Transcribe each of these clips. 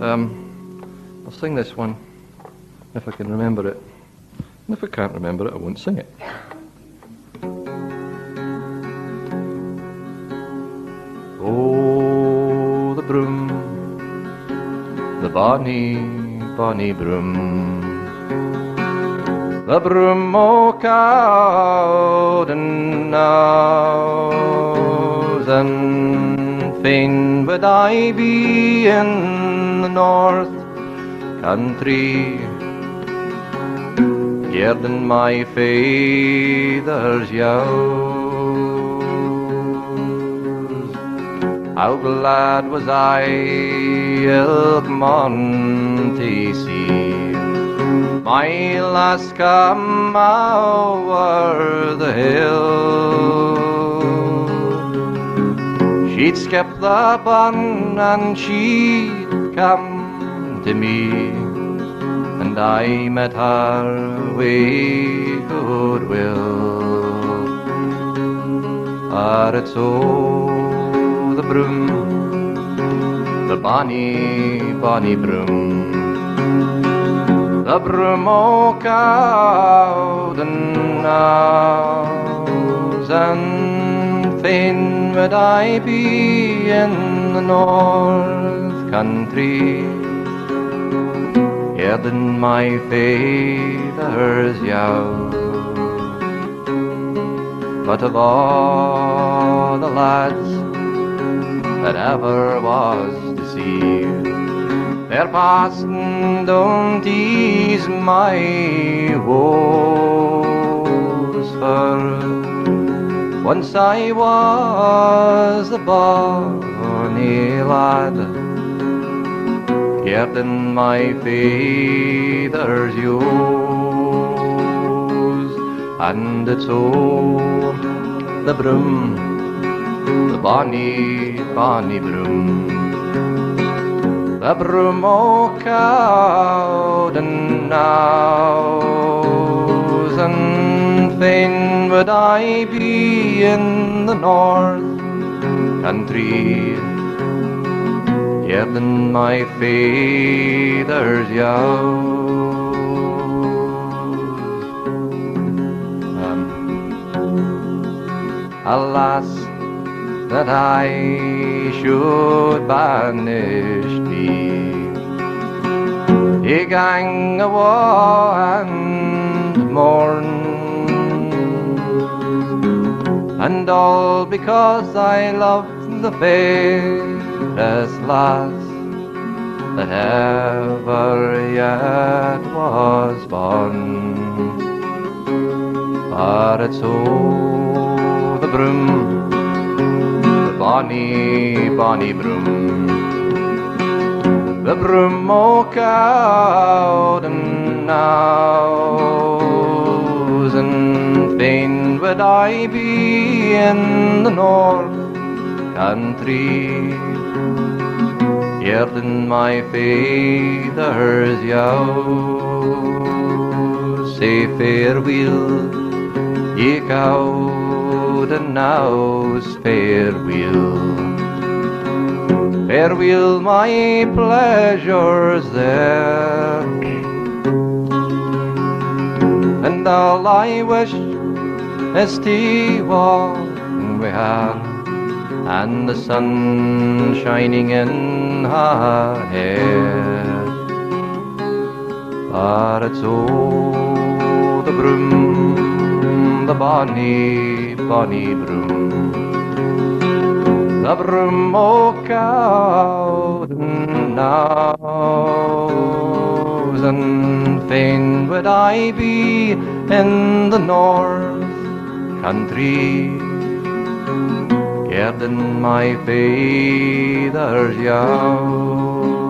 I'll sing this one if I can remember it. And if I can't remember it, I won't sing it. Oh, the broom, the bonny, bonny broom, the broom o' Cowden knows, and fain would I be in the north country, guerding my faither's yows. How glad was I ilk morn to see my lass come o'er the hill. She'd skip the bun and she'd come to me, and I met her with goodwill. But it's the broom, the bonny, bonny broom, the broom o' Cowden knows, and fain would I be in the north country, guerding my faither's yows. But of all the lads that ever was to see, their passion don't ease my woes. For once I was a bonny lad, guerding my faither's yows. And it's the broom, the bonny, bonny broom, the broom o' Cowden knows, and fain would I be in the north country, guerding my faither's yows. Alas, that I should banished be, to gang awa and mourn, and all because I loved the fairest lass that ever yet was born. But it's the broom, the bonny, bonny broom, the broom o' Cowden knows, and fain would I be in the north country, guerding my faither's yows. Say farewell, ye Cowden knows, farewell. Farewell my pleasures there, and all I wish is to walk with her, and the sun shining in her hair. But it's the broom, the bonny, bonny broom, the broom o' Cowden knows, and fain would I be in the north country, guerding my faither's yows.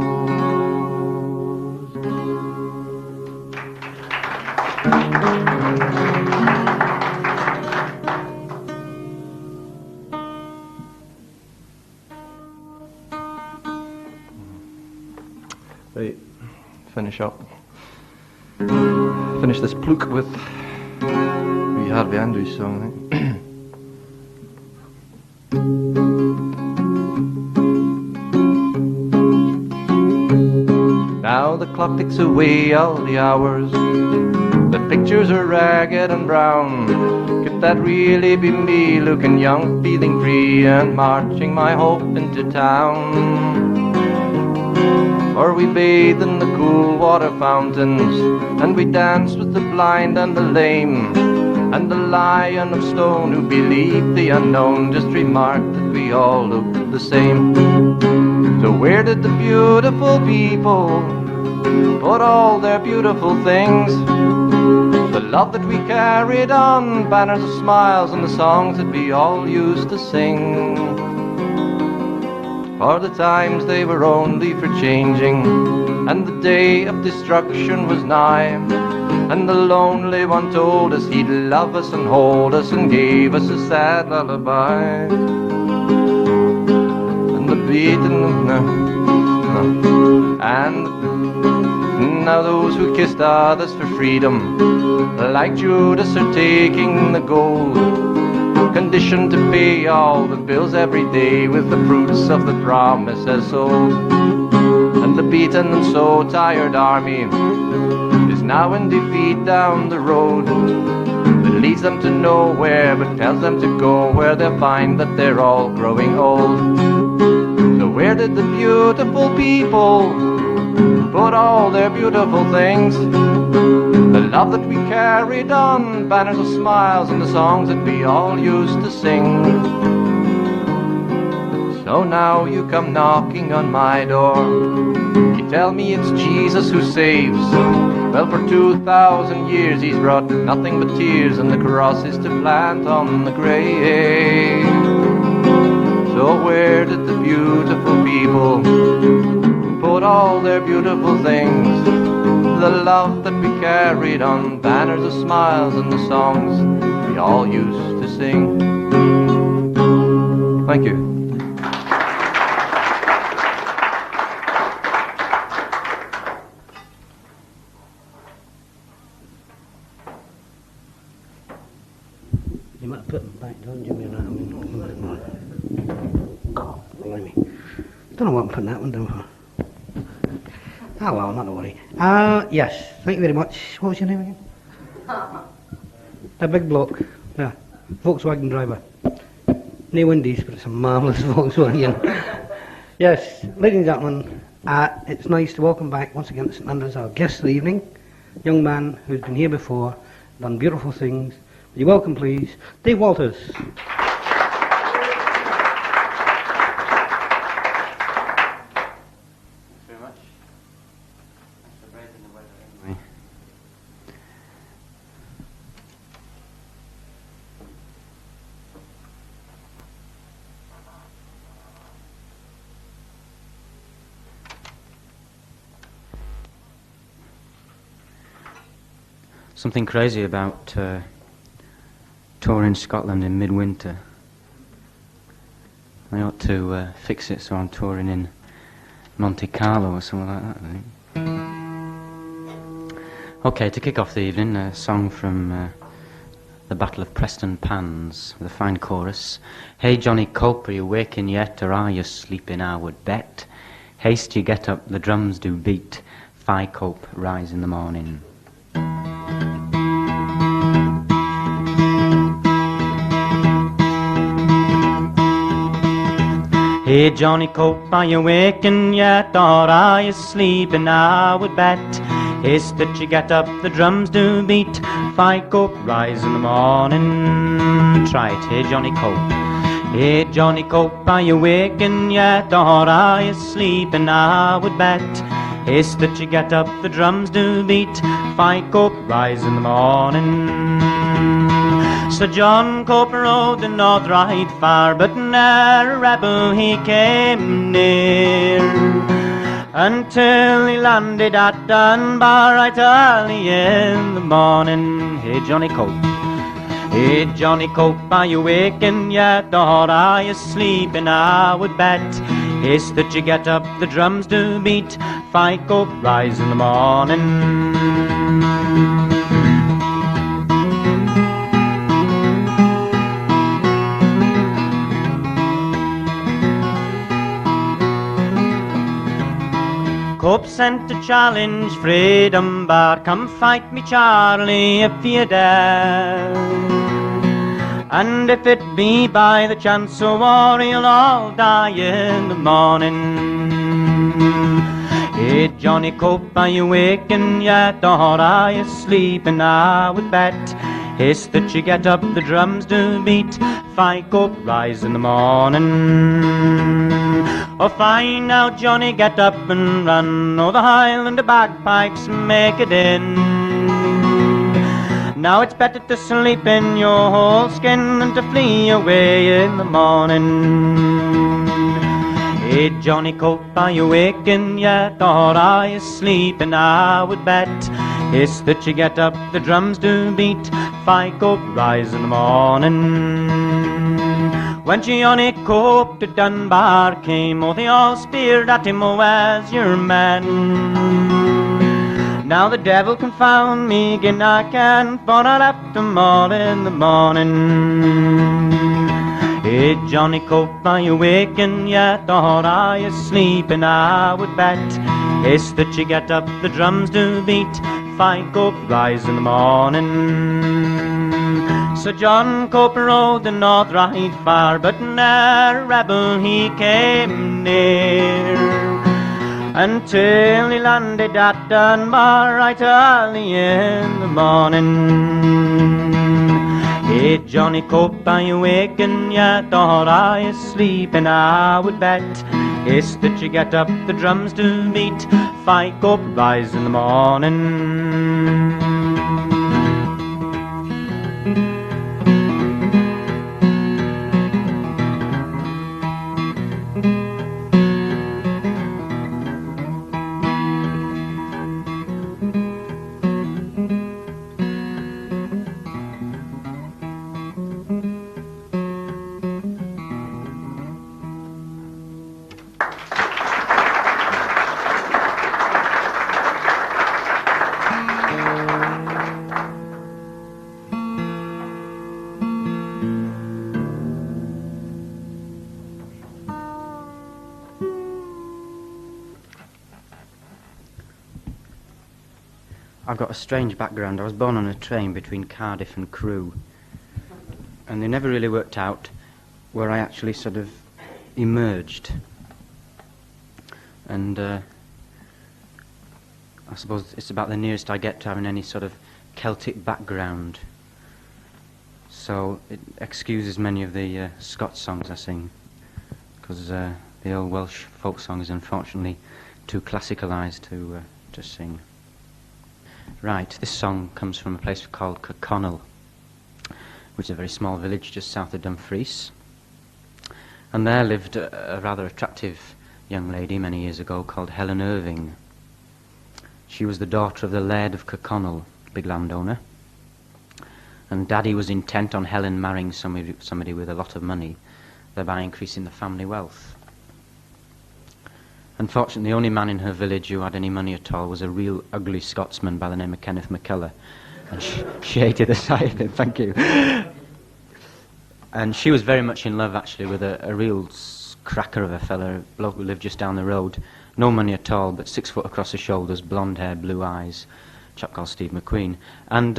Right, finish up. Finish this plook with wee Harvey Andrews song, right? Now the clock ticks away all the hours. The pictures are ragged and brown. Could that really be me, looking young, feeling free, and marching my hope into town? Or we bathe in the cool water fountains, and we dance with the blind and the lame, and the lion of stone who believed the unknown just remarked that we all looked the same. So where did the beautiful people put all their beautiful things? The love that we carried on, banners of smiles, and the songs that we all used to sing. For the times they were only for changing, and the day of destruction was nigh, and the lonely one told us he'd love us and hold us, and gave us a sad lullaby. And the beating and now those who kissed others for freedom, like Judas, are taking the gold, conditioned to pay all the bills every day with the fruits of the promises sold. And the beaten and so tired army is now in defeat down the road that leads them to nowhere, but tells them to go where they'll find that they're all growing old. So where did the beautiful people put all their beautiful things? The love that we carried on, banners of smiles, and the songs that we all used to sing. So now you come knocking on my door, you tell me it's Jesus who saves. Well, for 2,000 years he's brought nothing but tears, and the cross is to plant on the grave. So where did the beautiful people put all their beautiful things? The love that we carried on, banners of smiles, and the songs we all used to sing. Thank you. You might put them back, don't you? God, blimey. Don't know what I'm putting that one down for. Ah, well, not to worry. Yes, thank you very much. What was your name again? A big bloke. Yeah, Volkswagen driver. No Windies, but it's a marvellous Volkswagen. Yes, ladies and gentlemen, it's nice to welcome back once again to St Andrews our guest of the evening, young man who's been here before, done beautiful things. Would you welcome, please, Dave Walters. Something crazy about touring Scotland in midwinter. I ought to fix it so I'm touring in Monte Carlo or something like that, I think. Okay, to kick off the evening, a song from the Battle of Preston Pans with a fine chorus. Hey Johnny Cope, are you waking yet, or are you sleeping, I would bet? Haste you get up, the drums do beat, Fi Cope, rise in the morning. Hey Johnny Cope, are you waking yet, or are you sleeping, I would bet? Haste that you get up, the drums do beat, Fi Cope, rise in the morning. Try it, hey Johnny Cope. Hey Johnny Cope, are you waking yet, or are you sleeping, I would bet? Haste that you get up, the drums do beat, Fi Cope, rise in the morning. Sir John Cope rode the north right far, but ne'er a rebel he came near, until he landed at Dunbar right early in the morning. Hey Johnny Cope, hey Johnny Cope, are you waking yet, or are you sleeping, I would bet? Haste that you get up, the drums do beat, Fi Cope, rise in the morning. Cope sent a challenge, Fred Dunbar, come fight me, Charlie, if you dare. And if it be by the chance of war, you'll all die in the morning. Hey, Johnny Cope, are you waking yet, or are you sleeping? I would bet it's that you get up, the drums do beat. Fine, Cope, rise in the morning. Oh, fine now, Johnny, get up and run. Oh, the Highlander bagpipes make it in. Now it's better to sleep in your whole skin than to flee away in the morning. Hey, Johnny Cope, are you waking yet, or are you sleeping? I would bet it's that you get up, the drums do beat. Fine, Cope, rise in the morning. When Johnny Cope to Dunbar came, oh, they all speared at him, oh, as your man. Now the devil confound me, gin I can, for I left them all in the morning. Hey, Johnny Cope, are you waking yet, or are you sleeping? I would bet it's that you get up, the drums do beat. Fine, Cope, rise in the morning. So John Cope rode the north right far, but ne'er a rebel he came near, until he landed at Dunbar right early in the morning. Hey, Johnny Cope, are you waking yet, or are you sleeping? I would bet it's that you get up, the drums do beat. Fine, Cope, rise in the morning. I've got a strange background. I was born on a train between Cardiff and Crewe, and they never really worked out where I actually sort of emerged. And I suppose it's about the nearest I get to having any sort of Celtic background. So it excuses many of the Scots songs I sing, because the old Welsh folk song is unfortunately too classicalised to sing. Right, this song comes from a place called Kirkconnell, which is a very small village just south of Dumfries. And there lived a rather attractive young lady many years ago called Helen Irving. She was the daughter of the Laird of Kirkconnell, big landowner. And Daddy was intent on Helen marrying somebody with a lot of money, thereby increasing the family wealth. Unfortunately, the only man in her village who had any money at all was a real ugly Scotsman by the name of Kenneth McKellar. And she hated the sight of him, thank you. And she was very much in love, actually, with a real cracker of a fella, a bloke who lived just down the road. No money at all, but 6 foot across the shoulders, blonde hair, blue eyes, a chap called Steve McQueen. And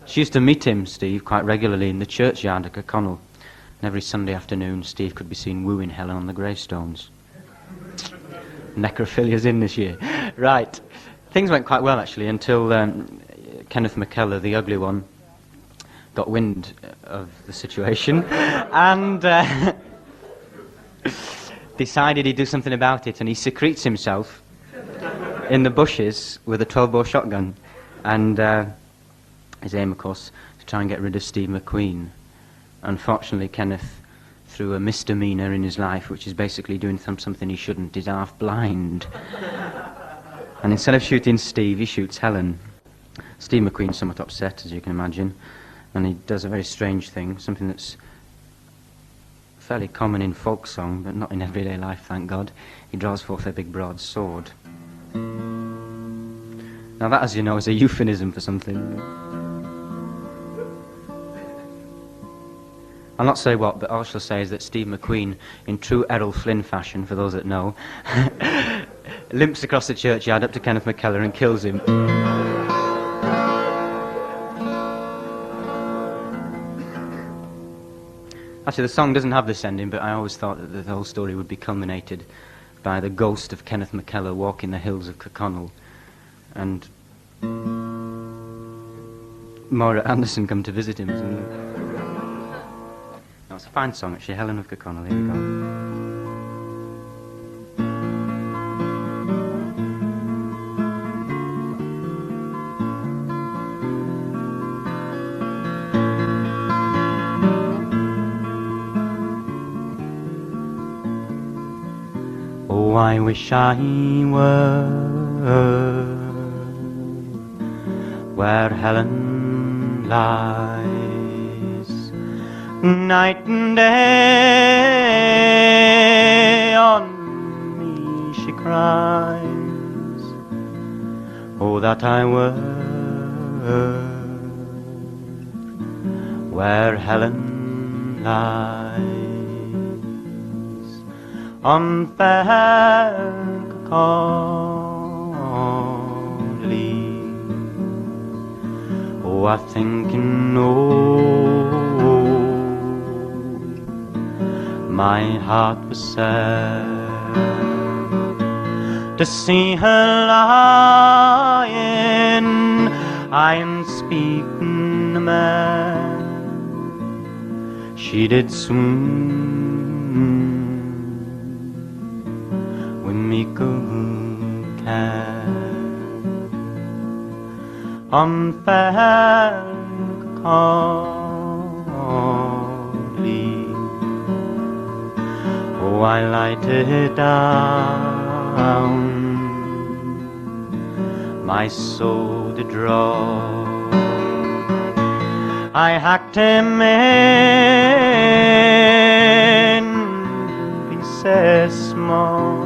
she used to meet him, Steve, quite regularly in the churchyard at Kirkconnell. And every Sunday afternoon, Steve could be seen wooing Helen on the gravestones. Necrophilia's in this year. Right. Things went quite well, actually, until Kenneth McKellar, the ugly one, got wind of the situation and decided he'd do something about it, and he secretes himself in the bushes with a 12-bore shotgun. And his aim, of course, to try and get rid of Steve McQueen. Unfortunately, Kenneth, through a misdemeanour in his life, which is basically doing something he shouldn't, is half blind. And instead of shooting Steve, he shoots Helen. Steve McQueen's somewhat upset, as you can imagine, and he does a very strange thing, something that's fairly common in folk song, but not in everyday life, thank God. He draws forth a big broadsword. Now that, as you know, is a euphemism for something. I'll not say what, but all I shall say is that Steve McQueen, in true Errol Flynn fashion, for those that know, limps across the churchyard up to Kenneth McKellar and kills him. Actually, the song doesn't have this ending, but I always thought that the whole story would be culminated by the ghost of Kenneth McKellar walking the hills of Kirkconnell, and Maura Anderson come to visit him. No, it's a fine song, actually, Helen of Kirkconnell. Here we go. Oh, I wish I were where Helen lies, night and day on me she cries. Oh, that I were where Helen lies, on fair Kirkconnell. Oh, I think you know my heart was sad to see her lying, I am speaking the man. She did swoon when me good cat on fair Kirkconnell. Oh, I lighted down, my soul to draw. I hacked him in pieces small,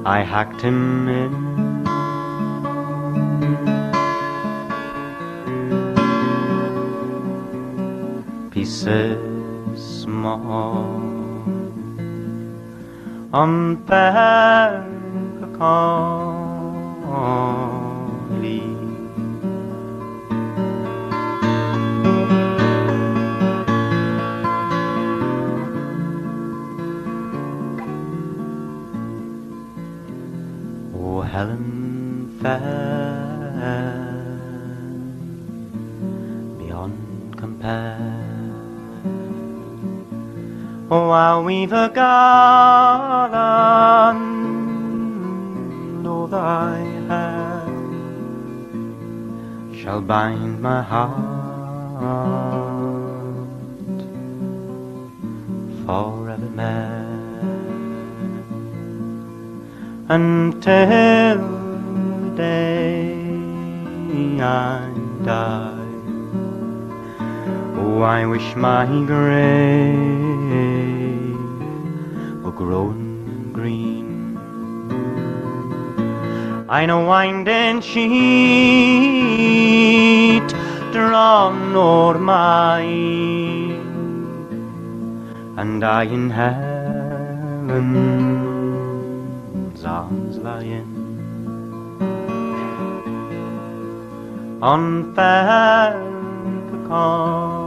I hacked him in pieces small, on fair Kirkconnell. Oh, Helen fair beyond compare. Oh, I'll weave a garland o'er thy hair, shall bind my heart forevermore, until the day I die. Oh, I wish my grave were grown green, I know winding sheet drawn o'er mine, and I in Helen's arms lying, on fair Kirkconnell.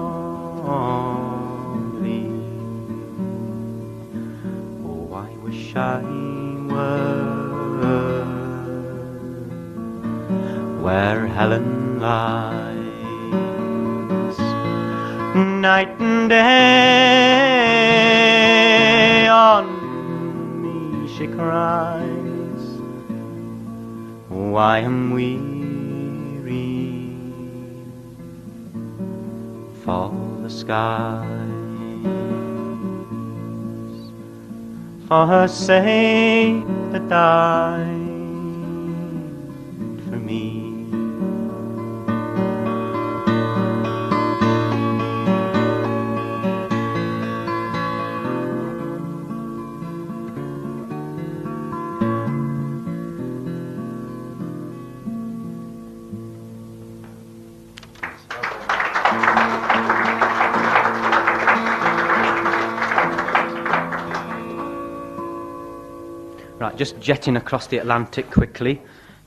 Oh, I wish I were where Helen lies, night and day on me she cries. Oh, I am weary for the skies, for her sake that died for me. Right, just jetting across the Atlantic quickly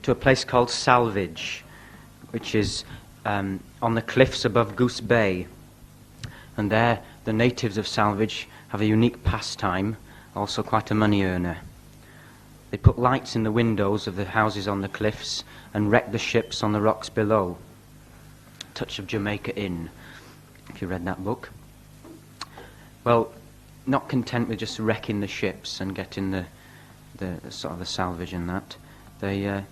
to a place called Salvage, which is on the cliffs above Goose Bay. And there, the natives of Salvage have a unique pastime, also quite a money earner. They put lights in the windows of the houses on the cliffs and wreck the ships on the rocks below. Touch of Jamaica Inn, if you read that book. Well, not content with just wrecking the ships and getting the sort of the salvage and that, they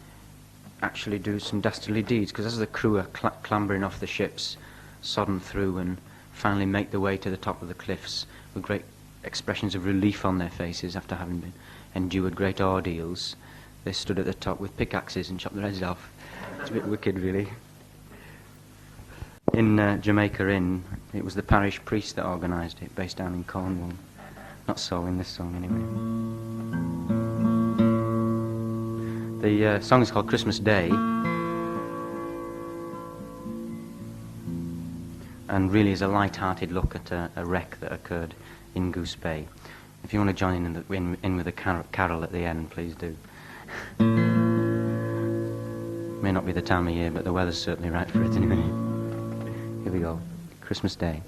actually do some dastardly deeds, because as the crew are clambering off the ships, sodden through and finally make their way to the top of the cliffs with great expressions of relief on their faces after having been endured great ordeals, they stood at the top with pickaxes and chopped their heads off. It's a bit wicked, really. In Jamaica Inn, it was the parish priest that organised it, based down in Cornwall. Not so in this song, anyway. The song is called Christmas Day, and really is a light-hearted look at a wreck that occurred in Goose Bay. If you want to join in with a carol at the end, please do. May not be the time of year, but the weather's certainly right for it anyway. Here we go. Christmas Day.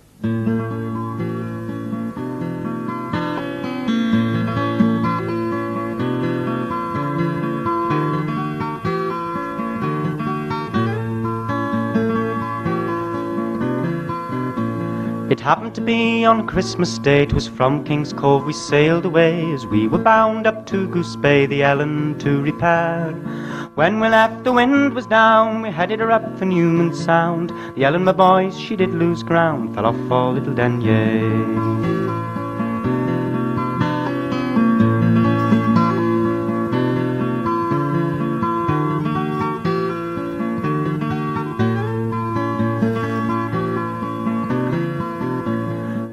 It happened to be on Christmas Day, 'twas from King's Cove we sailed away, as we were bound up to Goose Bay, the Ellen to repair. When we left the wind was down, we headed her up for Newman Sound. The Ellen, my boys, she did lose ground, fell off for Little Denyer.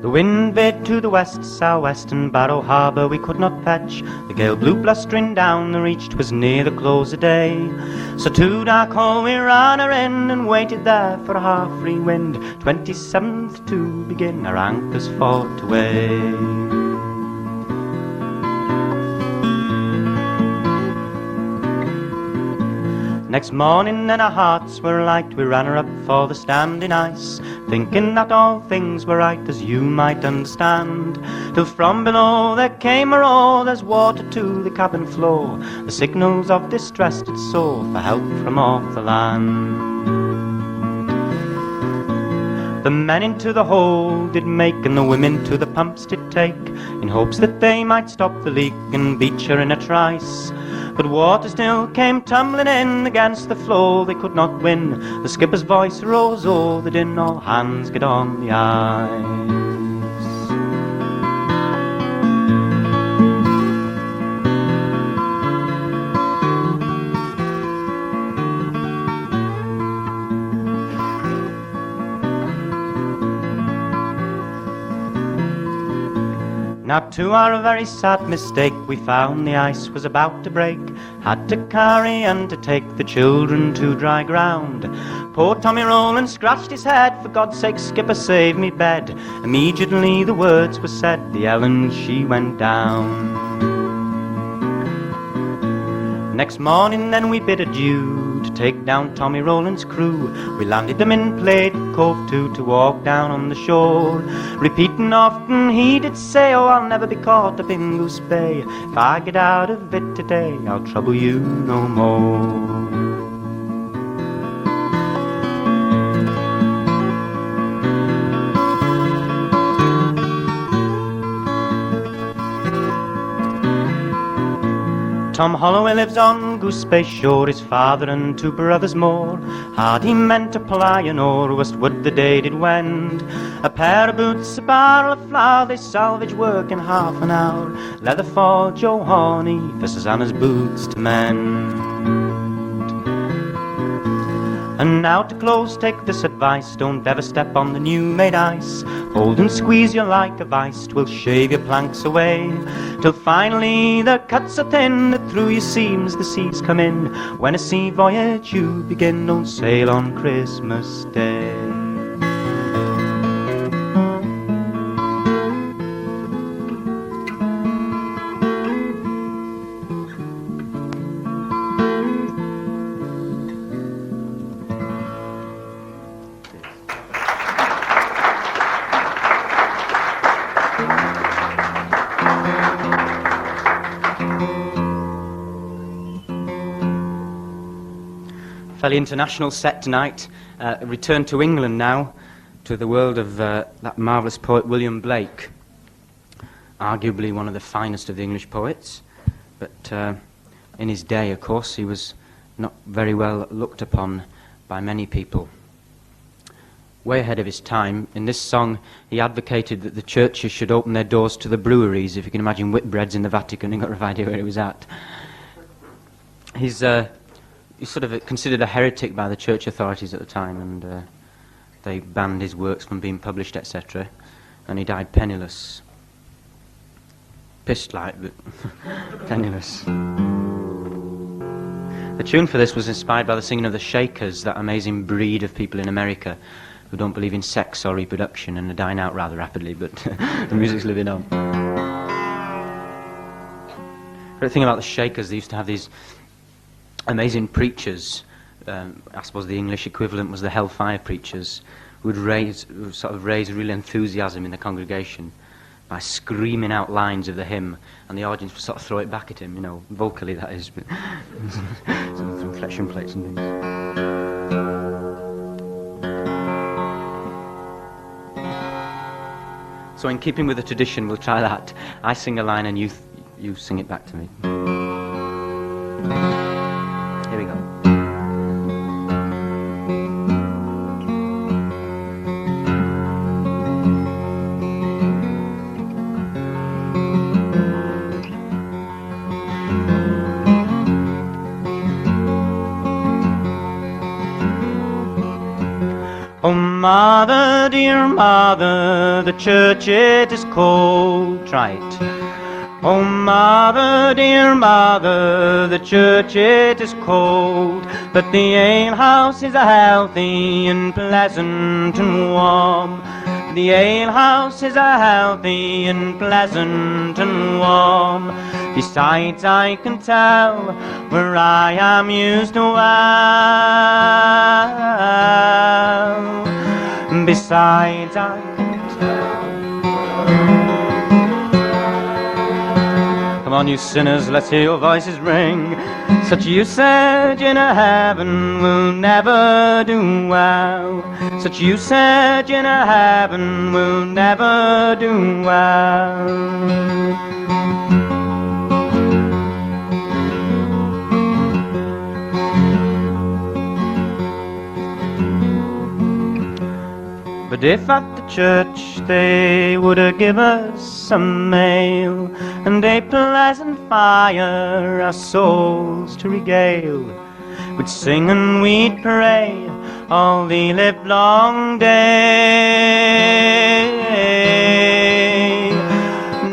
The wind veered to the west, southwest, and Barrow Harbour we could not fetch. The gale blew blustering down the reach, 'twas near the close of day. So to Darkhall we ran her in and waited there for a half-free wind. 27th to begin, our anchors fought away. Next morning then our hearts were light, we ran her up for the standing ice, thinking that all things were right, as you might understand. Till from below there came a roar, there's water to the cabin floor, the signals of distress did soar for help from off the land. The men into the hold did make, and the women to the pumps did take, in hopes that they might stop the leak and beach her in a trice. But water still came tumbling in against the floe, they could not win. The skipper's voice rose o'er the din, all hands get on the ice. Now to our very sad mistake, we found the ice was about to break, had to carry and to take the children to dry ground. Poor Tommy Rowland scratched his head, for God's sake, skipper, save me bed. Immediately the words were said, the Ellen, she went down. Next morning then we bid adieu to take down Tommy Rowland's crew. We landed them in Plaid Cove to walk down on the shore, repeating often he did say, oh, I'll never be caught up in Goose Bay. If I get out of it today, I'll trouble you no more. Tom Holloway lives on Goose Bay shore, his father and two brothers more. Hard he meant to ply an oar, westward the day did wend. A pair of boots, a barrel of flour, they salvage work in half an hour. Leather for Joe Horney, for Susanna's boots to mend. And now to close, take this advice, don't ever step on the new-made ice. Hold and squeeze you like a vice, 'twill shave your planks away, till finally the cuts are thin, that through your seams the seas come in. When a sea voyage you begin, don't sail on Christmas Day. Fairly international set tonight. Return to England now, to the world of that marvellous poet William Blake. Arguably one of the finest of the English poets, but in his day, of course, he was not very well looked upon by many people. Way ahead of his time. In this song, he advocated that the churches should open their doors to the breweries. If you can imagine Whitbreads in the Vatican, you got a rough idea where he was at. He's sort of considered a heretic by the church authorities at the time, and they banned his works from being published, etc. And he died penniless. Pissed like, but penniless. The tune for this was inspired by the singing of the Shakers, that amazing breed of people in America who don't believe in sex or reproduction and are dying out rather rapidly, but the music's living on. The thing about the Shakers, they used to have these amazing preachers. I suppose the English equivalent was the Hellfire preachers, who would raise real enthusiasm in the congregation by screaming out lines of the hymn, and the audience would sort of throw it back at him, vocally that is, but some inflection plates and things. So in keeping with the tradition, we'll try that. I sing a line and you sing it back to me. Here we go. Oh, mother, dear mother, the church it is cold. Try it. Oh, mother, dear mother, the church it is cold, but the alehouse is a healthy and pleasant and warm. The alehouse is a healthy and pleasant and warm. Besides, I can tell where I am used well. Besides, I can tell. Come on, you sinners, let's hear your voices ring. Such usage in a heaven will never do well. Such usage in a heaven will never do well. But if at the church they would give us some ale and a pleasant fire our souls to regale, we'd sing and we'd pray all the livelong day.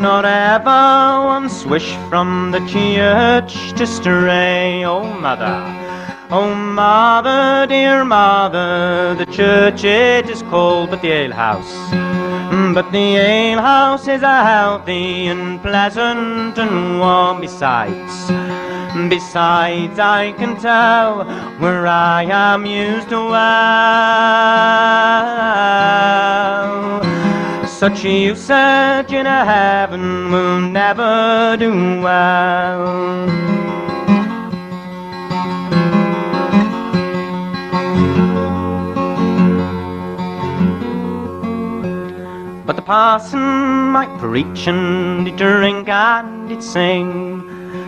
Not ever once wish from the church to stray. Oh, mother. Oh, mother, dear mother, the church it is cold, but the alehouse. But the alehouse is a healthy and pleasant and warm. Besides, I can tell where I am used well. Such usage in a heaven will never do well. But the parson might preach and he'd drink and he'd sing,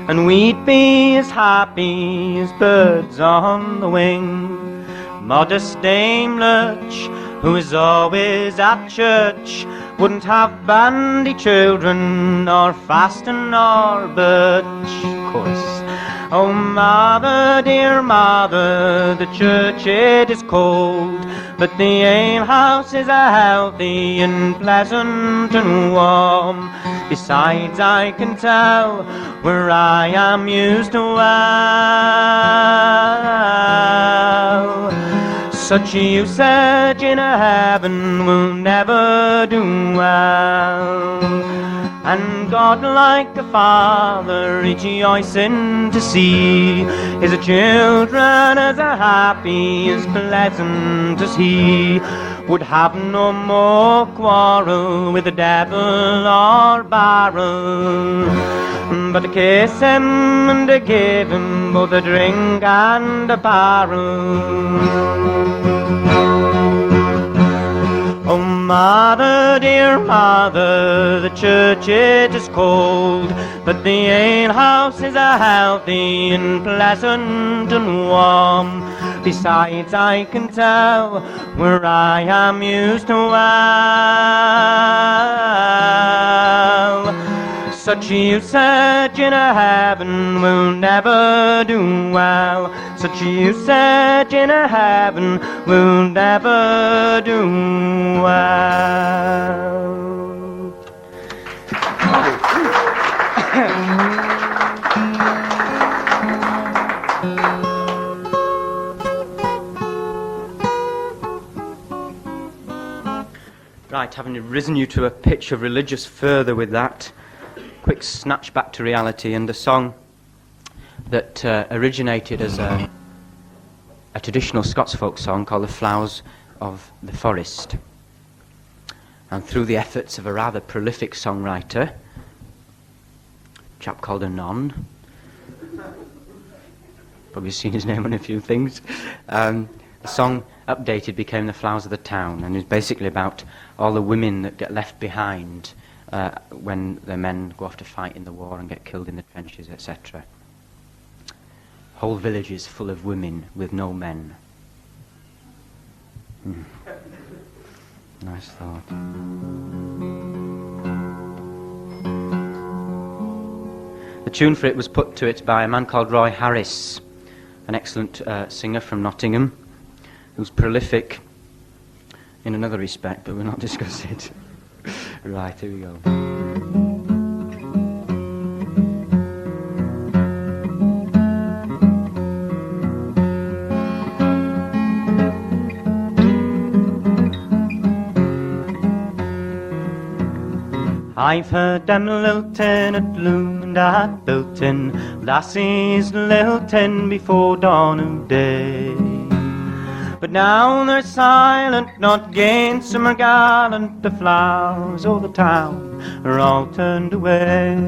and we'd be as happy as birds on the wing. Modest Dame Lurch, who is always at church, wouldn't have bandy children, nor fasten nor birch. Chorus. Oh, mother, dear mother, the church it is cold, but the alehouse is a healthy and pleasant and warm. Besides, I can tell where I am used well. Such usage in a heaven will never do well. And God, like a father, rejoicing to see his children as happy, as pleasant as he. would have no more quarrel with the devil or barrel, but to kiss him and to give him both a drink and a barrel. Oh, mother, dear mother, the church it is cold, but the alehouse is a healthy and pleasant and warm. Besides, I can tell where I am used to well. Such usage in a heaven will never do well. Such usage in a heaven will never do well. Right, having risen you to a pitch of religious fervour with that, quick snatch back to reality, and a song that originated as a traditional Scots folk song called The Flowers of the Forest. And through the efforts of a rather prolific songwriter, a chap called Anon, probably seen his name on a few things, the song updated became The Flowers of the Town, and is basically about all the women that get left behind when their men go off to fight in the war and get killed in the trenches, etc. Whole villages full of women with no men. Nice thought. The tune for it was put to it by a man called Roy Harris, an excellent singer from Nottingham, who's prolific in another respect, but we'll not discuss it. Right, here we go. I've heard them lilting at loom and at bilton, lassies lilting before dawn of day. But now they're silent, not gainsome or gallant, the flowers of the town are all turned away.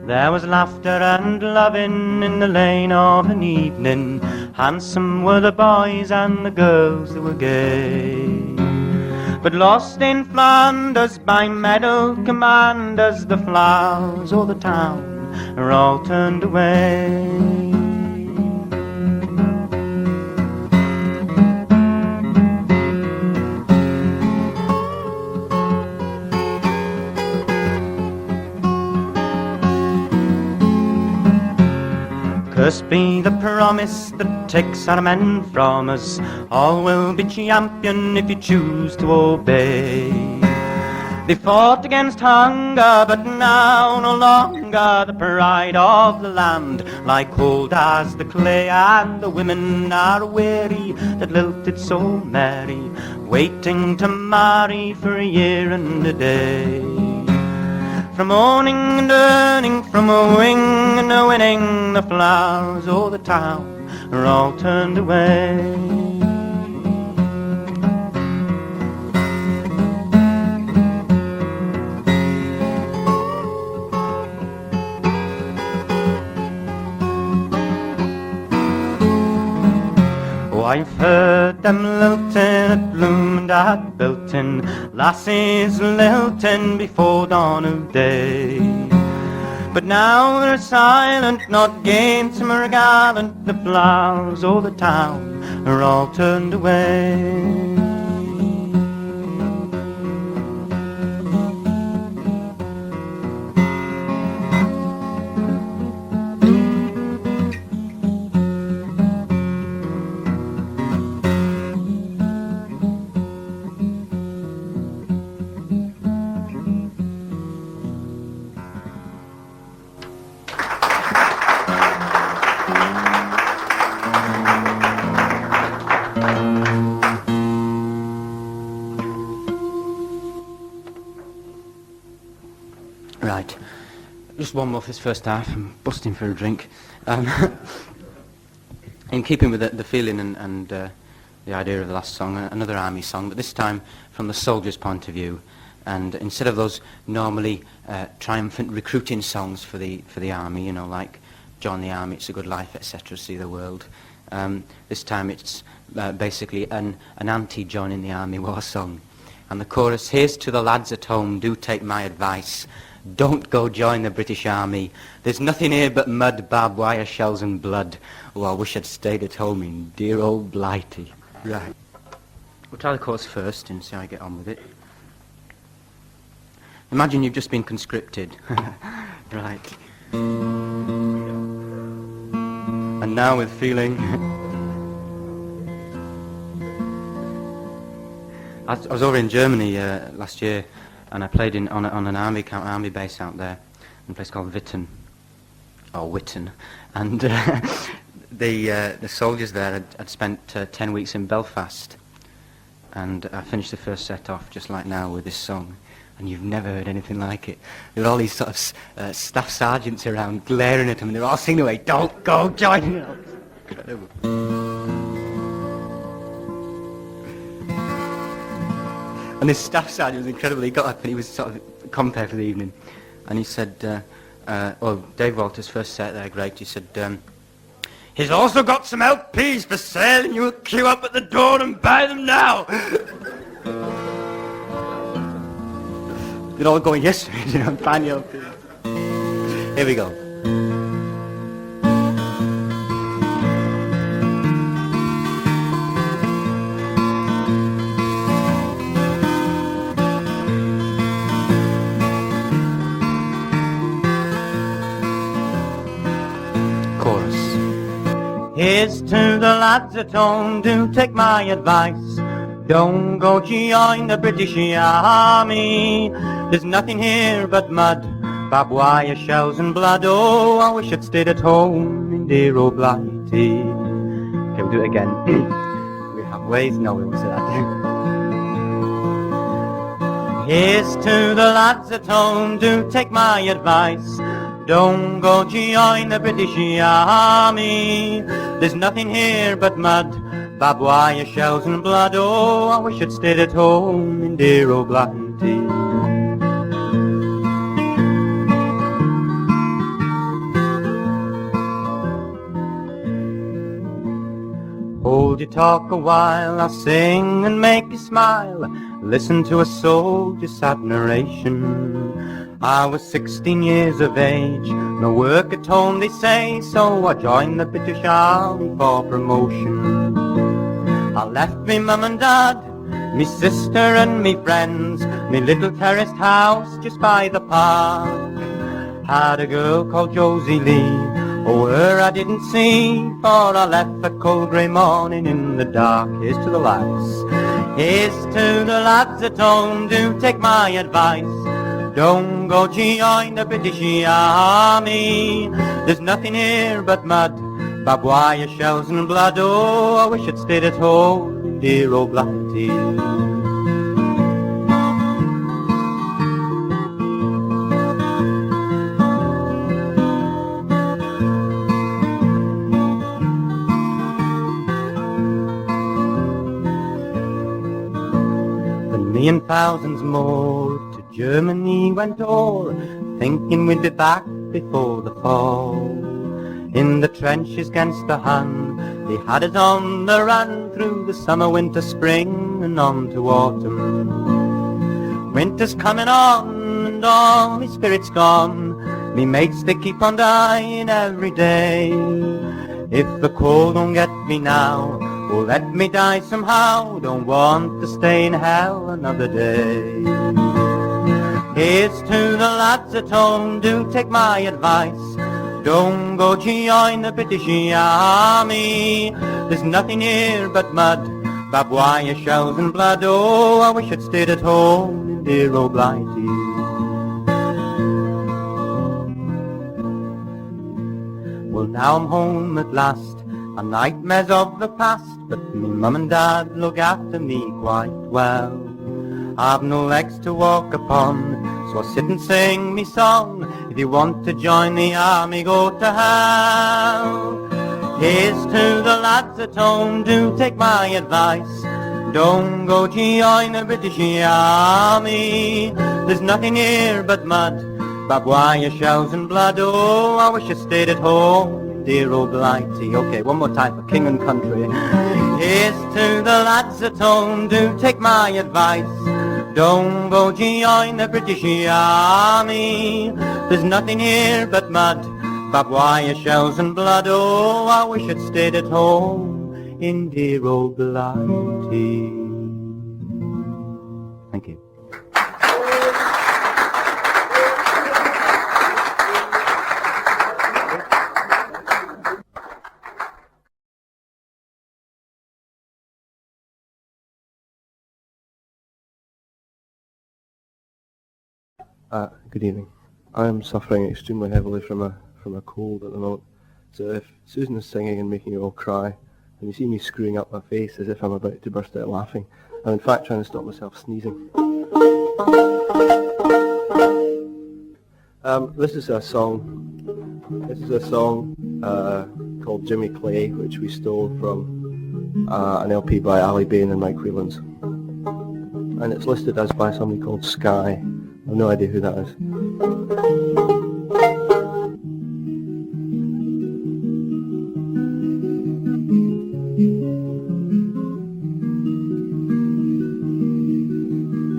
There was laughter and loving in the lane of an evening, handsome were the boys and the girls that were gay. But lost in Flanders by medal commanders, the flowers of the town are all turned away. Cursed be the promise that takes our men from us. All will be champion if you choose to obey. They fought against hunger, but now no longer the pride of the land lie cold as the clay, and the women are weary that lilted so merry, waiting to marry for a year and a day. From owning and earning, from owing and a winning, the flowers of the town are all turned away. I've heard them lilting at loom and at bilton, lassies lilting before dawn of day. But now they're silent, not gainsome or gallant, the flowers of the town are all turned away. just one more for this first half. I'm busting for a drink. In keeping with the feeling and the idea of the last song, another army song, but this time from the soldier's point of view. And instead of those normally triumphant recruiting songs for the army, you know, like Join the Army, It's a Good Life, etc., See the World, this time it's basically an anti-joining the army war song. And the chorus, here's to the lads at home, do take my advice. Don't go join the British Army. There's nothing here but mud, barbed wire, shells and blood. Oh, I wish I'd stayed at home in dear old Blighty. Right. We'll try the chorus first and see how I get on with it. Imagine you've just been conscripted. Right. And now with feeling... I was over in Germany last year, and I played on an army base out there, in a place called Witten, or Witten, and the soldiers there had spent 10 weeks in Belfast, and I finished the first set off just like now with this song, and you've never heard anything like it. There were all these sort of staff sergeants around glaring at them, and they were all singing away, don't go join us. Incredible. And this staff sergeant was incredible. He got up and he was sort of compere for the evening. And he said, Dave Walter's first set there, great. He said, he's also got some LPs for sale and you'll queue up at the door and buy them now. They're all going, yes, you know, find your LPs. Here we go. Here's to the lads at home, do take my advice. Don't go join the British Army. There's nothing here but mud, barbed wire, shells and blood. Oh, I wish I'd stayed at home in dear old Blighty. Okay, we'll do it again. We have ways? No, we won't say that. Here's to the lads at home, do take my advice. Don't go join the British Army. There's nothing here but mud, barbed wire, shells and blood. Oh, I wish I'd stayed at home in dear old Blighty. Hold your talk a while, I'll sing and make you smile. Listen to a soldier's sad narration. I was 16 years of age, no work at home they say, so I joined the British Army for promotion. I left me mum and dad, me sister and me friends, me little terraced house just by the park. Had a girl called Josie Lee, oh her I didn't see, for I left that cold grey morning in the dark. Here's to the lads, here's to the lads at home, do take my advice. Don't go join the British Army. There's nothing here but mud, barbed wire, shells and blood. Oh, I wish I'd stayed at home in dear old Blighty. Then me and thousands more Germany went o'er, thinking we'd be back before the fall. In the trenches against the Hun, they had us on the run through the summer, winter, spring, and on to autumn. Winter's coming on, and all my spirit's gone. Me mates, they keep on dying every day. If the cold don't get me now, oh, let me die somehow. Don't want to stay in hell another day. Here's to the lads at home, do take my advice. Don't go join the British Army. There's nothing here but mud, barbed wire, shells and blood. Oh, I wish I'd stayed at home in dear old Blighty. Well, now I'm home at last, and nightmares of the past, but me mum and dad look after me quite well. I've no legs to walk upon, so I sit and sing me song. If you want to join the army, go to hell. Here's to the lads at home, do take my advice. Don't go to join the British Army. There's nothing here but mud, barbed wire, shells and blood. Oh, I wish I stayed at home, dear old Blighty. Okay, one more time for King and Country. Here's to the lads at home, do take my advice. Don't go to join the British Army. There's nothing here but mud, barbed wire, shells and blood. Oh, I wish I'd stayed at home in dear old Blighty. Thank you. Good evening. I am suffering extremely heavily from a cold at the moment. So if Susan is singing and making you all cry, and you see me screwing up my face as if I'm about to burst out laughing, I'm in fact trying to stop myself sneezing. This is a song called Jimmy Clay, which we stole from an LP by Ali Bain and Mike Whelans. And it's listed as by somebody called Sky. I have no idea who that is.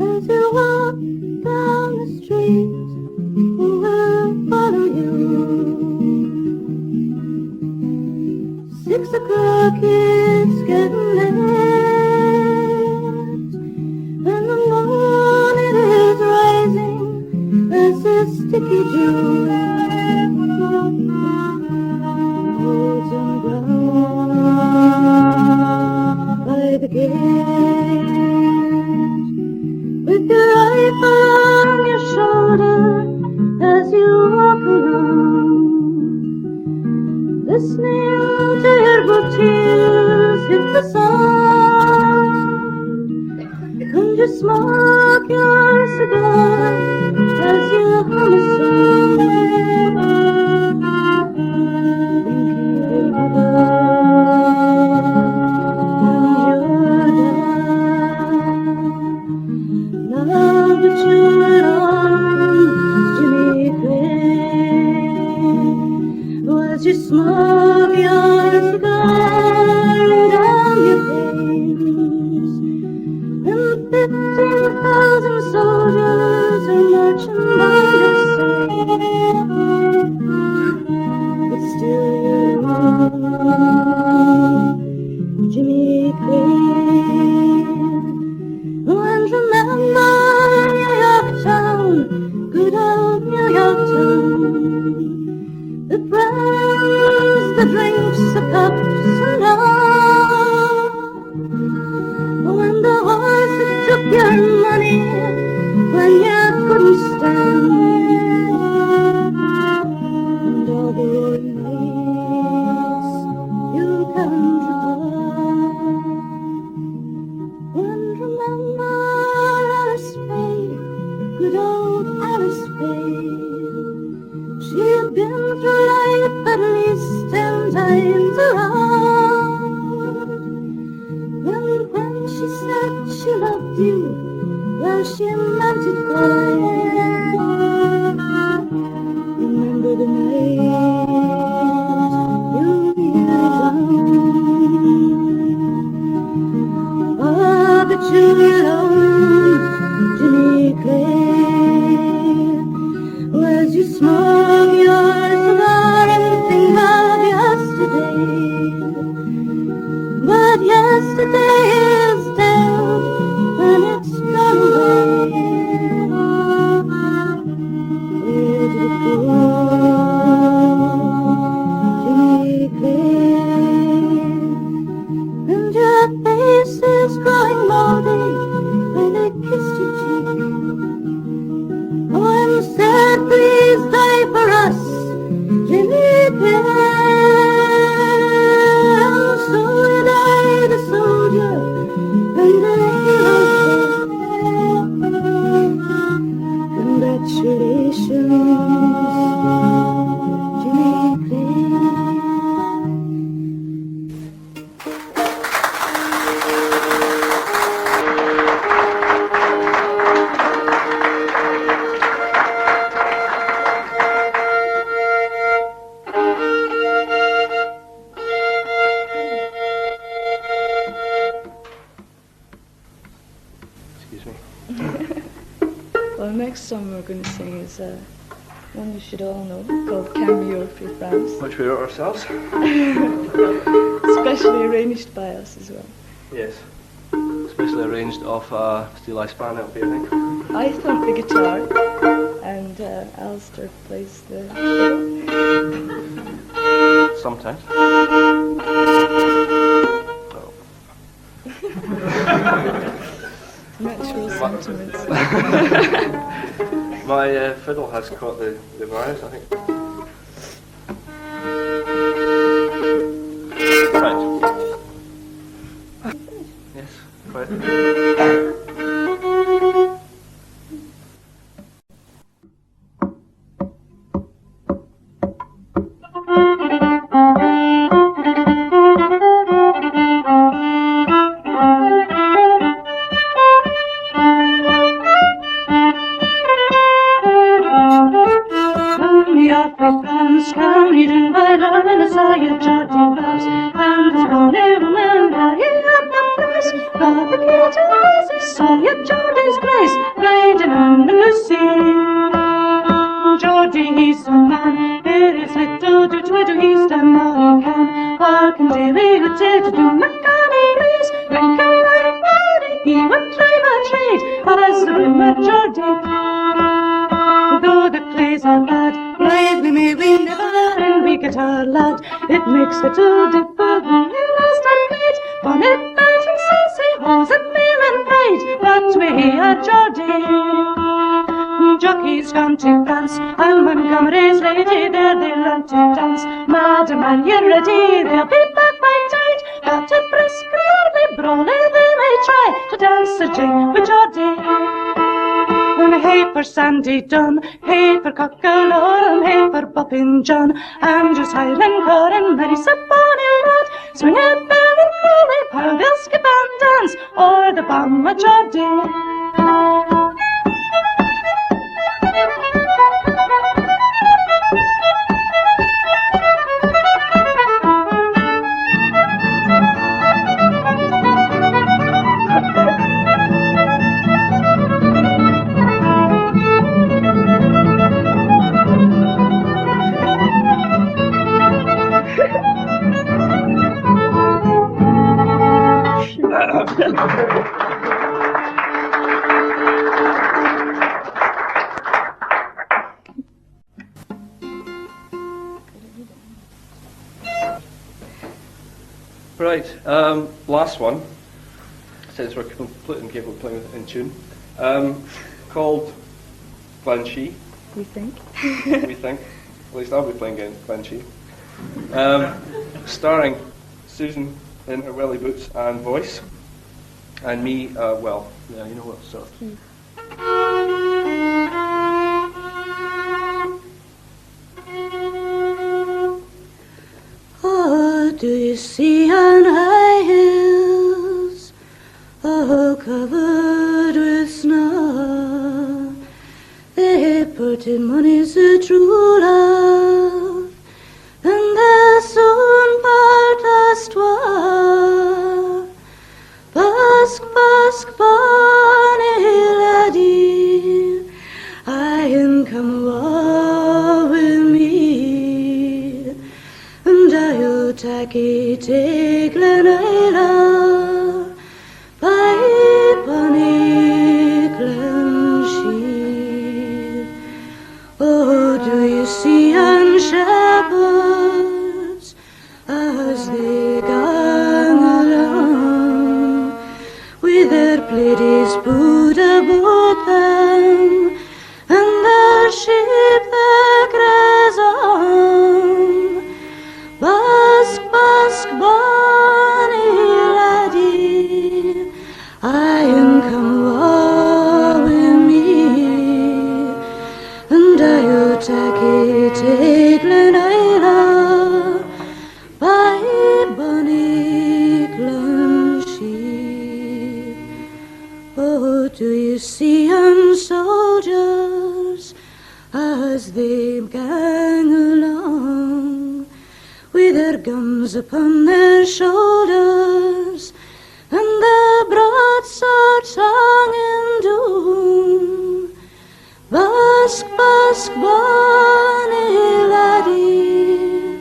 As you walk down the street, who will follow you? 6 o'clock, it's getting late, and the morning is rising as a sticky dew holds on the ground by the gate. With your rifle on your shoulder as you walk along, listening to your boot heels hit the sound, and you smoke your cigar as you hum a song, thinking of your mother and your dad. Now that you're on Jimmy Clay, oh, as you smoke your cigar and down your veins, and 15,000 soldiers are marching by their side, but still you're on Jimmy Clay. And remember New York town, good old New York town, the friends, the drinks, the cups, and all. When the horse that took your money when you couldn't stand, and all the roaring nights you can't recall. And remember Alice Spade, good old Alice Spade. She had been through life at least 10 times around. And when she said she loved you, well, she meant it quite. Remember the night you kneeled down. Ah, but you're alone, Jimmy Clay, as you smoke your cigar and think of yesterday. But yesterday is dead and it's gone away. Well, the next song we're going to sing is one you should all know, called Cameo for France, Which we wrote ourselves. specially arranged by us as well. Yes. Especially arranged off Steel Eye Span LP, I think. I thump the guitar, and Alistair plays the fiddle. Sometimes. Natural sentiments. My fiddle has caught the virus, I think. Right. Yes, quite. It makes the two different last and great. Bonnet, belt, and saucy hose and meal and pride. But we are Geordie. Jockeys gone to France, and Montgomery's lady there they learn to dance. Madam, are you ready? They'll be back by tide. But a brisk, early brawly they may try to dance a jig with Geordie. And hey for Sandy Dunn, hey for Cockalorum, hey for Boppin' John, Andrews, Highland, Corin, Mary's a bonny lad. Swing it, bell and Crawley, how they'll skip and dance, or the bomb of Geordie. Right, last one, since we're completely incapable of playing it in tune, called Banshee. We think. We think. At least I'll be playing Banshee. Starring Susan in her welly boots and voice, and me, well, yeah, you know what, sort of. Oh, do you see on high hills, oh, covered with snow, they put in money's a true love, and they'll soon part us twa. Busk, busk, bonny laddie, I can come awa with me, and I'll tacky take Glen Isla by bonny Glenshee. Oh, do you see on shepherds as they gang along, with their plaidies put about them, and their sheep that graze on? Busk, busk, bonny laddie, I am come awa with me, and I'll tacky take Glen Isla by bonny Glenshee. Oh, do you see on soldiers as they gang along, with their guns upon their shoulders, and their broadswords hung in doom, ask Bonnie laddie,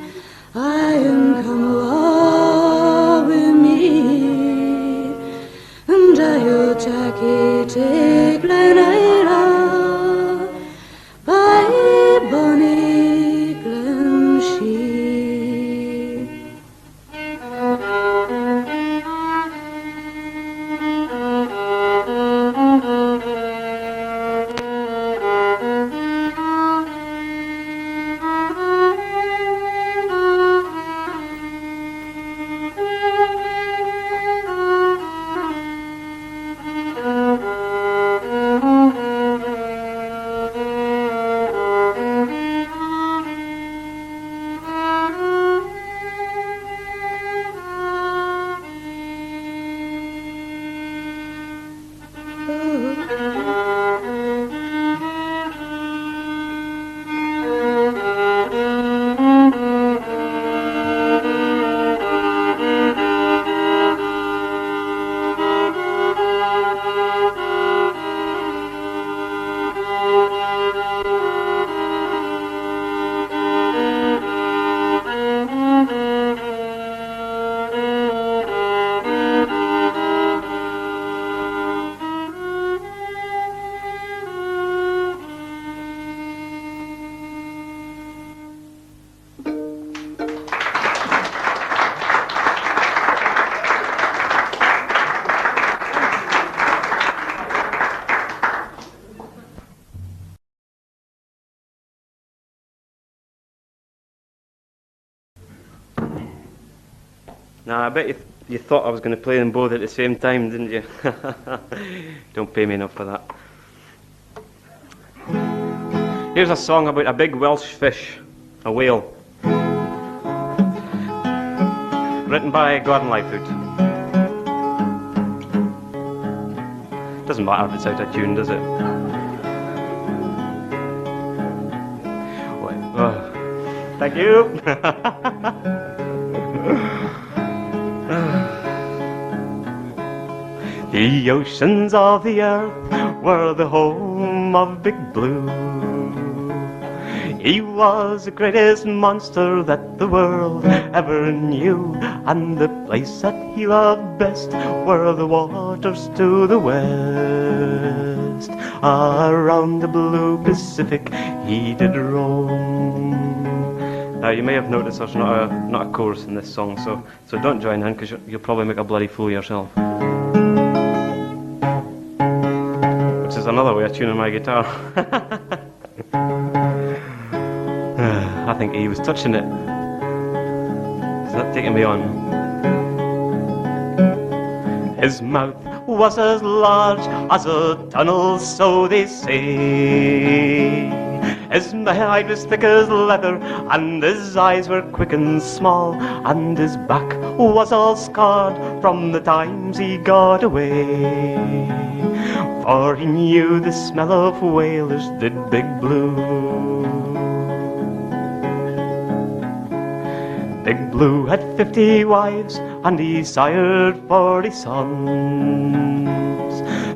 I am come awa with me, and I'll take Glen Ira by Bonnie Glenshee. Now, I bet you thought I was going to play them both at the same time, didn't you? Don't pay me enough for that. Here's a song about a big Welsh fish, a whale. Written by Gordon Lightfoot. Doesn't matter if it's out of tune, does it? Oh, thank you. The oceans of the earth were the home of Big Blue. He was the greatest monster that the world ever knew, and the place that he loved best were the waters to the west. Around the blue Pacific he did roam. Now, you may have noticed there's not a chorus in this song, so don't join in, because you'll probably make a bloody fool of yourself. Which is another way of tuning my guitar. I think he was touching it. Is that taking me on? His mouth was as large as a tunnel, so they say. His hide was thick as leather, and his eyes were quick and small, and his back was all scarred from the times he got away. For he knew the smell of whalers, did Big Blue. Big Blue had 50 wives, and he sired 40 sons,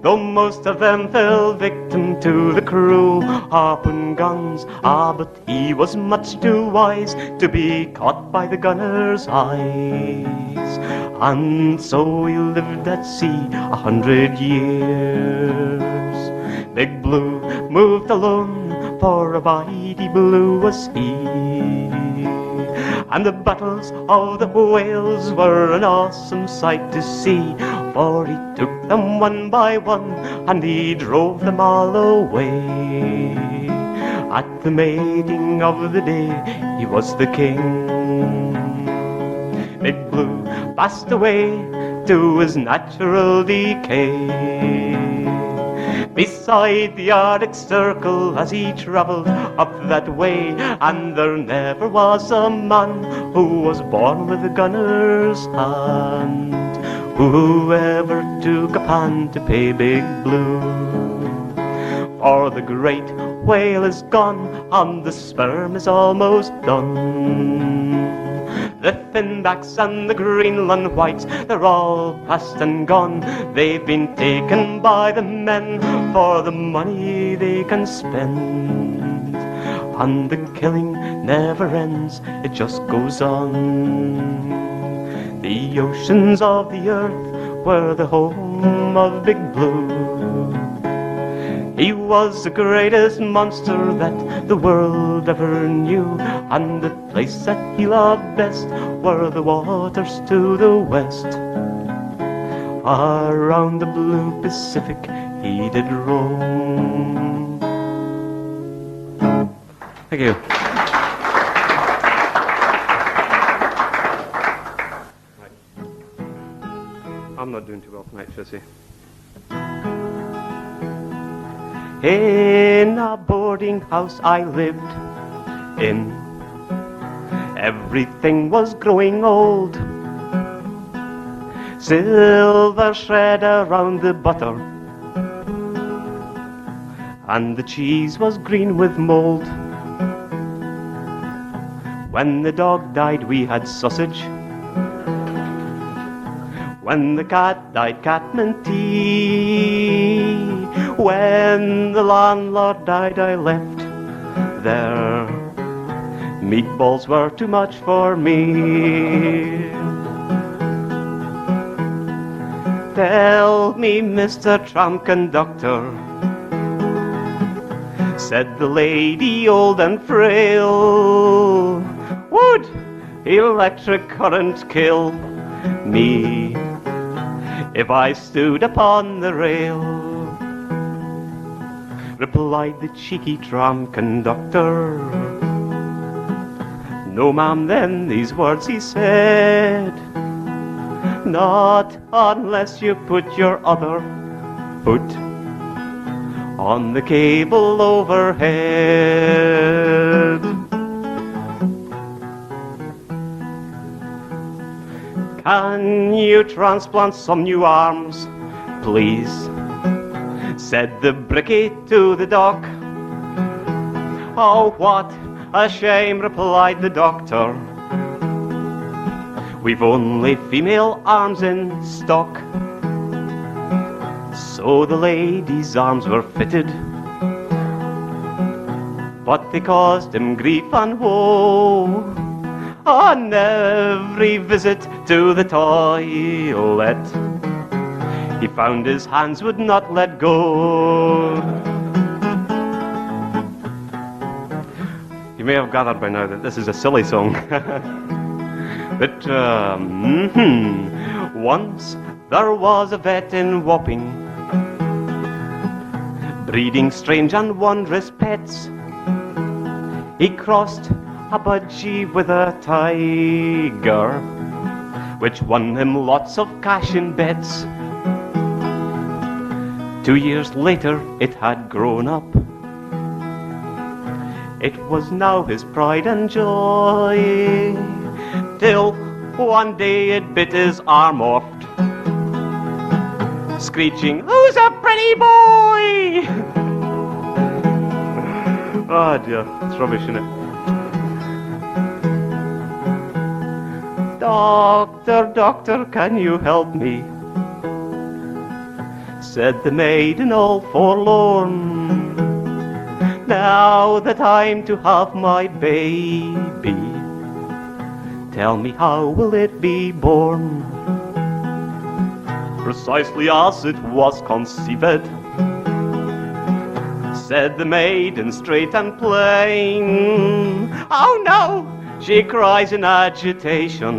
though most of them fell victim to the cruel harpoon guns. But he was much too wise to be caught by the gunners' eyes, and so he lived at sea 100 years. Big Blue moved alone, for a mighty blue was he, and the battles of the whales were an awesome sight to see, for he took them one by one, and he drove them all away. At the mating of the day, he was the king. Big Blue passed away to his natural decay beside the Arctic Circle as he travelled up that way, and there never was a man who was born with a gunner's hand who ever took a pan to pay Big Blue. For the great whale is gone, and the sperm is almost done. The finbacks and the Greenland whites, they're all past and gone. They've been taken by the men for the money they can spend. And the killing never ends, it just goes on. The oceans of the earth were the home of Big Blue. He was the greatest monster that the world ever knew, and the place that he loved best were the waters to the west. Around the blue Pacific he did roam. Thank you. I'm not doing too well tonight, Tracy. In a boarding house I lived in, everything was growing old. Silver shred around the butter, and the cheese was green with mould. When the dog died we had sausage, when the cat died catmint tea. When the landlord died I left there, meatballs were too much for me. Tell me, Mr. Tram Conductor, said the lady old and frail, would electric current kill me if I stood upon the rail? Replied the cheeky tram conductor, no ma'am, then these words he said, not unless you put your other foot on the cable overhead. Can you transplant some new arms, please? Said the brickie to the doc. Oh, what a shame, replied the doctor. We've only female arms in stock. So the lady's arms were fitted, but they caused him grief and woe. On every visit to the toilet, he found his hands would not let go. You may have gathered by now that this is a silly song. But once there was a vet in Wapping, breeding strange and wondrous pets. He crossed a budgie with a tiger, which won him lots of cash in bets. 2 years later it had grown up. It was now his pride and joy, till one day it bit his arm off, screeching, "Who's a pretty boy?" Oh dear, it's rubbish, isn't it? Doctor, doctor, can you help me? Said the maiden all forlorn. Now that I'm to have my baby, tell me, how will it be born? Precisely as it was conceived, said the maiden straight and plain. Oh no, she cries in agitation,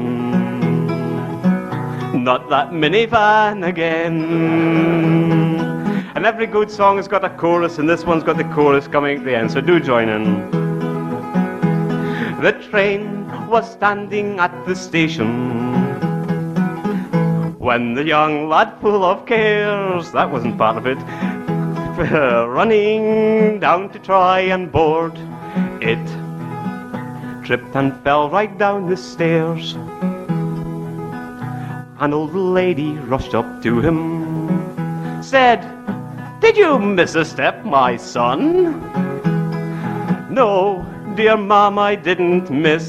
not that minivan again. And every good song has got a chorus, and this one's got the chorus coming at the end, so do join in. The train was standing at the station when the young lad, full of cares, that wasn't part of it, running down to try and board it, tripped and fell right down the stairs. An old lady rushed up to him, said, "Did you miss a step, my son?" "No, dear ma'am, I didn't miss,"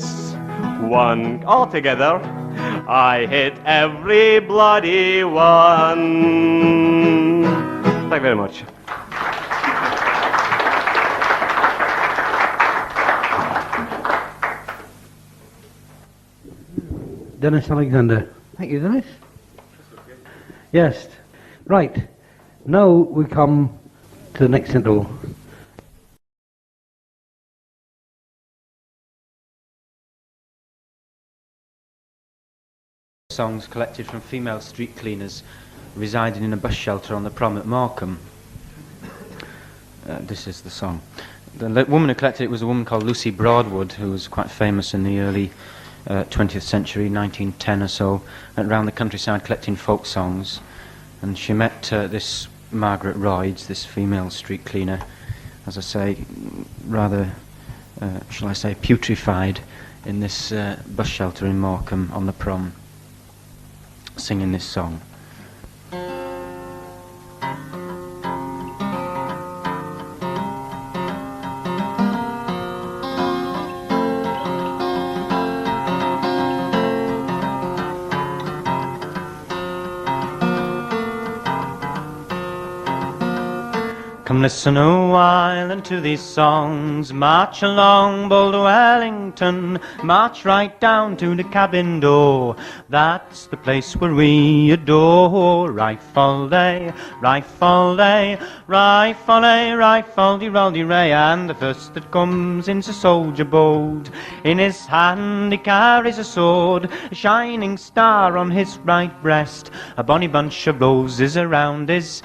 One altogether, I hit every bloody one. Thank you very much. Dennis Alexander. Thank you, Dennis. Yes. Right. Now we come to the next intro. Songs collected from female street cleaners residing in a bus shelter on the prom at Morecambe. This is the song. The woman who collected it was a woman called Lucy Broadwood, who was quite famous in the early 20th century, 1910 or so, went around the countryside collecting folk songs. And she met this Margaret Royds, this female street cleaner, as I say, rather, shall I say, putrefied in this bus shelter in Morecambe on the prom, singing this song. Come listen a while unto these songs. March along, bold Wellington. March right down to the cabin door. That's the place where we adore. Rifle day, rifle day, rifle day, rifle de roll de ray. And the first that comes in's a soldier bold. In his hand he carries a sword, a shining star on his right breast, a bonny bunch of roses around his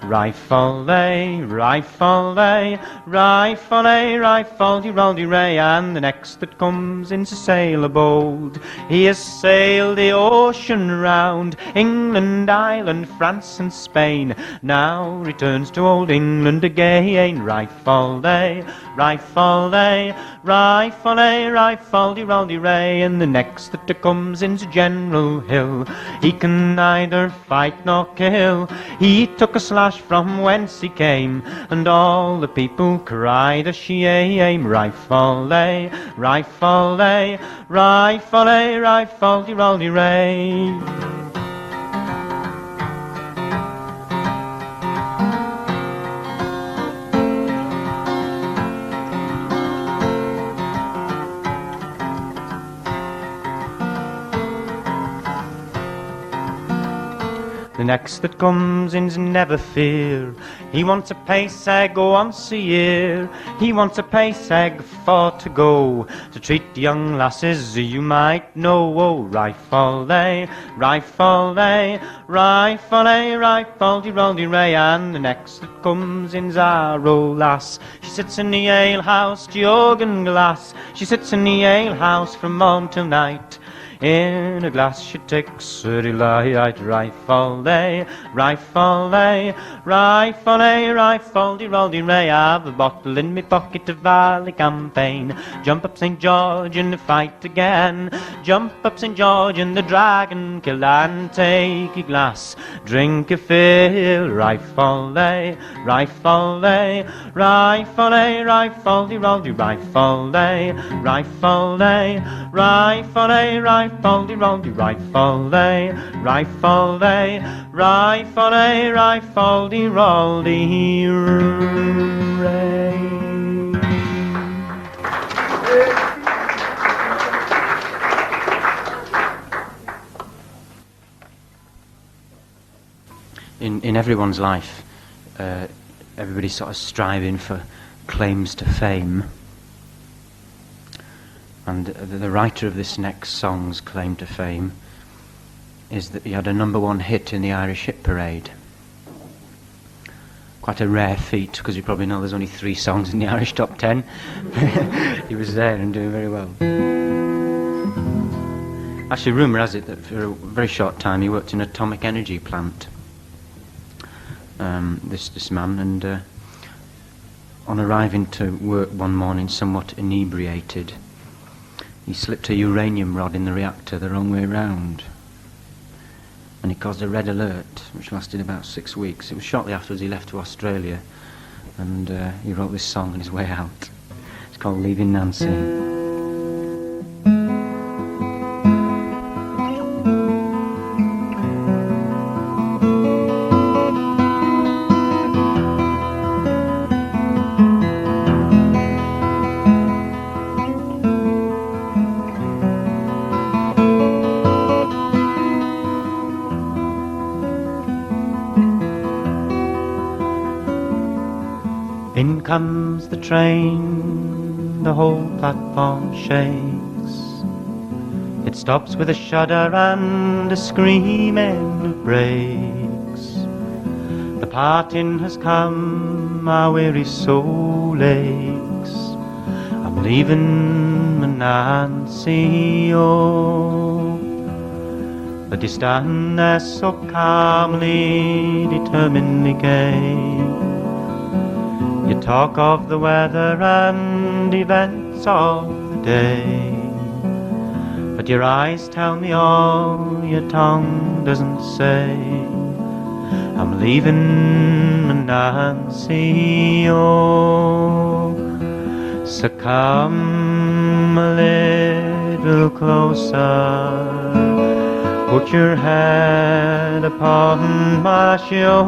rifle day, rifle day, rifle day, rifle de roll de ray. And the next that comes in's a sailor bold. He has sailed the ocean round, England, Ireland, France and Spain, now returns to old England again. Rifle day, rifle day, rifle day, rifle de roll de ray. And the next that comes in's General Hill. He can neither fight nor kill. He took a slash from whence he came, and all the people cried a shame. Rifle day, rifle day, rifle day, rifle de roll de ray. The next that comes in's Never Fear. He wants a pace egg once a year. He wants a pace egg for to go to treat young lasses you might know. Oh, rifle day, rifle day, rifle day, rifle de roll de ray. And the next that comes in's our old lass. She sits in the alehouse, jug and glass. She sits in the alehouse from morn till night. In a glass she takes her delight. Rifle day, rifle day, rifle day, rifle de roll de ray. I've a bottle in me pocket of Valley campaign. Jump up St. George in the fight again. Jump up St. George in the dragon kill. And take a glass, drink a fill. Rifle day, rifle day, rifle day, rifle de roll de rifle day, rifle day, rifle day, rifle de roll de rifle day, rifle day, rifle day, rifle de roll de ray. In everyone's life, everybody's sort of striving for claims to fame. And the writer of this next song's claim to fame is that he had a #1 hit in the Irish Hit Parade. Quite a rare feat, because you probably know there's only 3 songs in the Irish top 10. He was there and doing very well. Actually, rumour has it that for a very short time he worked in an atomic energy plant. This man, and on arriving to work one morning somewhat inebriated, he slipped a uranium rod in the reactor the wrong way round, and it caused a red alert which lasted about 6 weeks. It was shortly afterwards he left to Australia, and he wrote this song on his way out. It's called Leaving Nancy. comes the train, the whole platform shakes. It stops with a shudder and a scream and it breaks. The parting has come, my weary soul aches. I'm leaving my Nancy, oh. But you stand there so calmly, determinedly gay. You talk of the weather and events of the day, but your eyes tell me all your tongue doesn't say. I'm leaving Nancy, oh. So come a little closer, put your head upon my shoulder.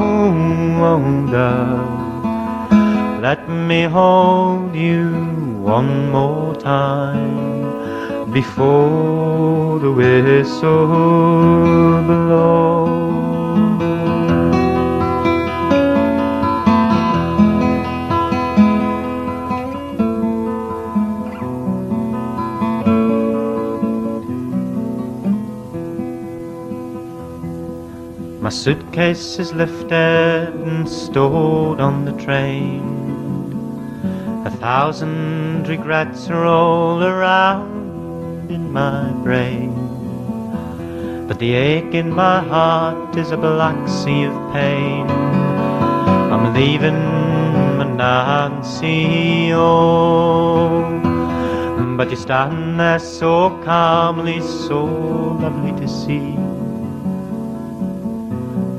Let me hold you one more time before the whistle blows. My suitcase is lifted and stored on the train. 1,000 regrets roll around in my brain, but the ache in my heart is a black sea of pain. I'm leaving my Nancy, oh. But you stand there so calmly, so lovely to see.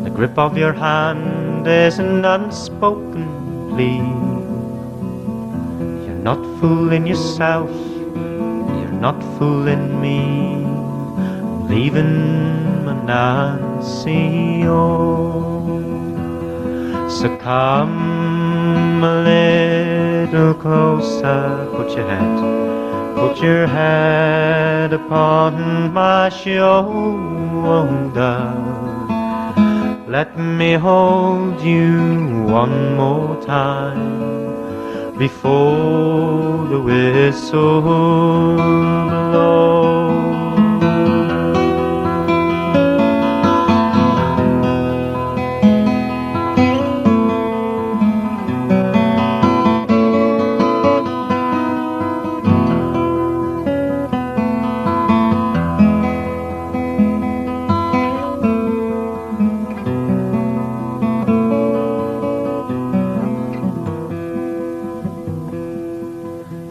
The grip of your hand is an unspoken plea. You're not fooling yourself, you're not fooling me. I'm leaving my Nancy, oh. So come a little closer, put your head upon my shoulder. Let me hold you one more time before the whistle blows.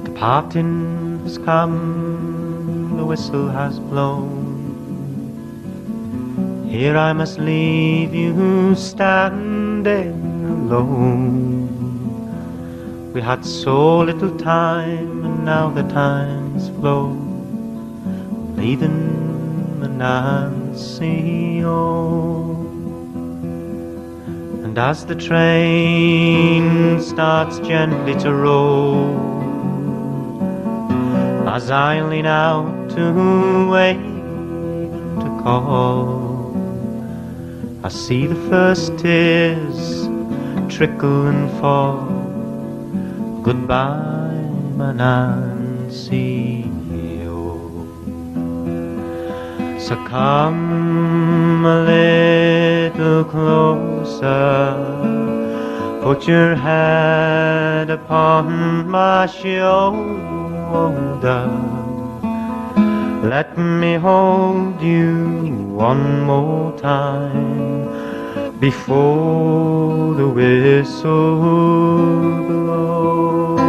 The parting has come, the whistle has blown. Here I must leave you standing alone. We had so little time, and now the time's flown. Leaving my Nancy, oh. And as the train starts gently to roll, as I lean out to wave and to call, I see the first tears trickle and fall. Goodbye, my Nancy, oh. So come a little closer, put your head upon my shoulder. Let me hold you one more time before the whistle blows.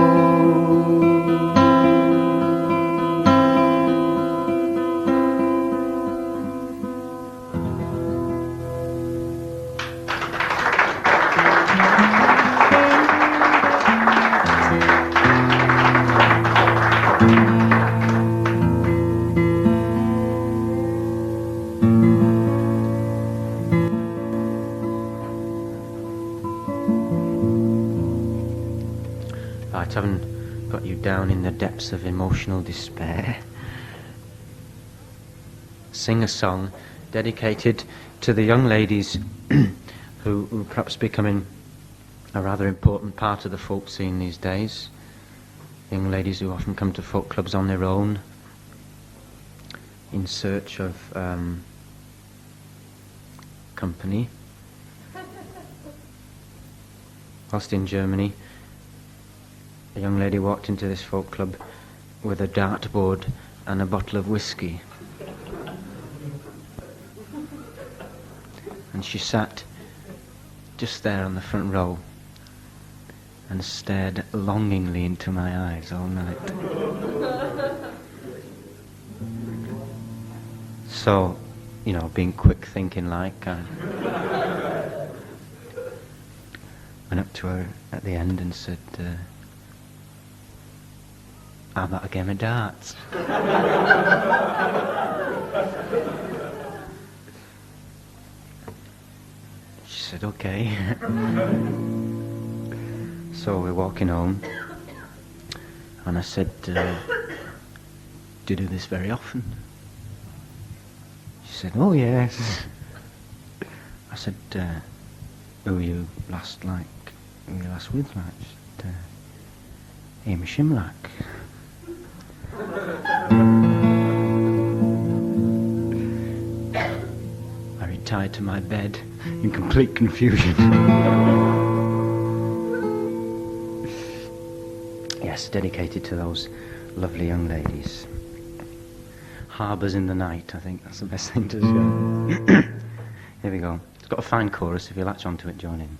Right, I haven't got you down in the depths of emotional despair. Sing a song dedicated to the young ladies who perhaps becoming a rather important part of the folk scene these days. Young ladies who often come to folk clubs on their own in search of company. Whilst in Germany, a young lady walked into this folk club with a dartboard and a bottle of whiskey. And she sat just there on the front row and stared longingly into my eyes all night. So, you know, being quick thinking like, I went up to her at the end and said, I'm at a game of darts. She said, okay. So we're walking home, and I said, do you do this very often? She said, oh yes. I said, who were you last like? Who were you last with like? She said, Amy Shimlack. I retired to my bed in complete confusion. Yes, dedicated to those lovely young ladies. Harbours in the night, I think that's the best thing to do. Here we go. It's got a fine chorus. If you latch onto it, join in.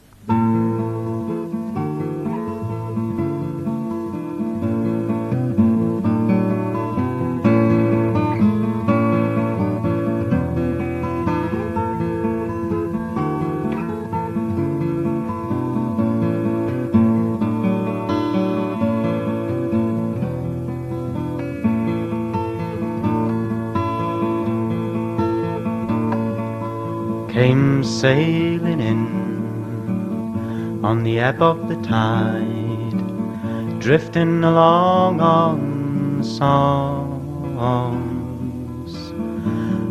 Came sailing in on the ebb of the tide, drifting along on songs.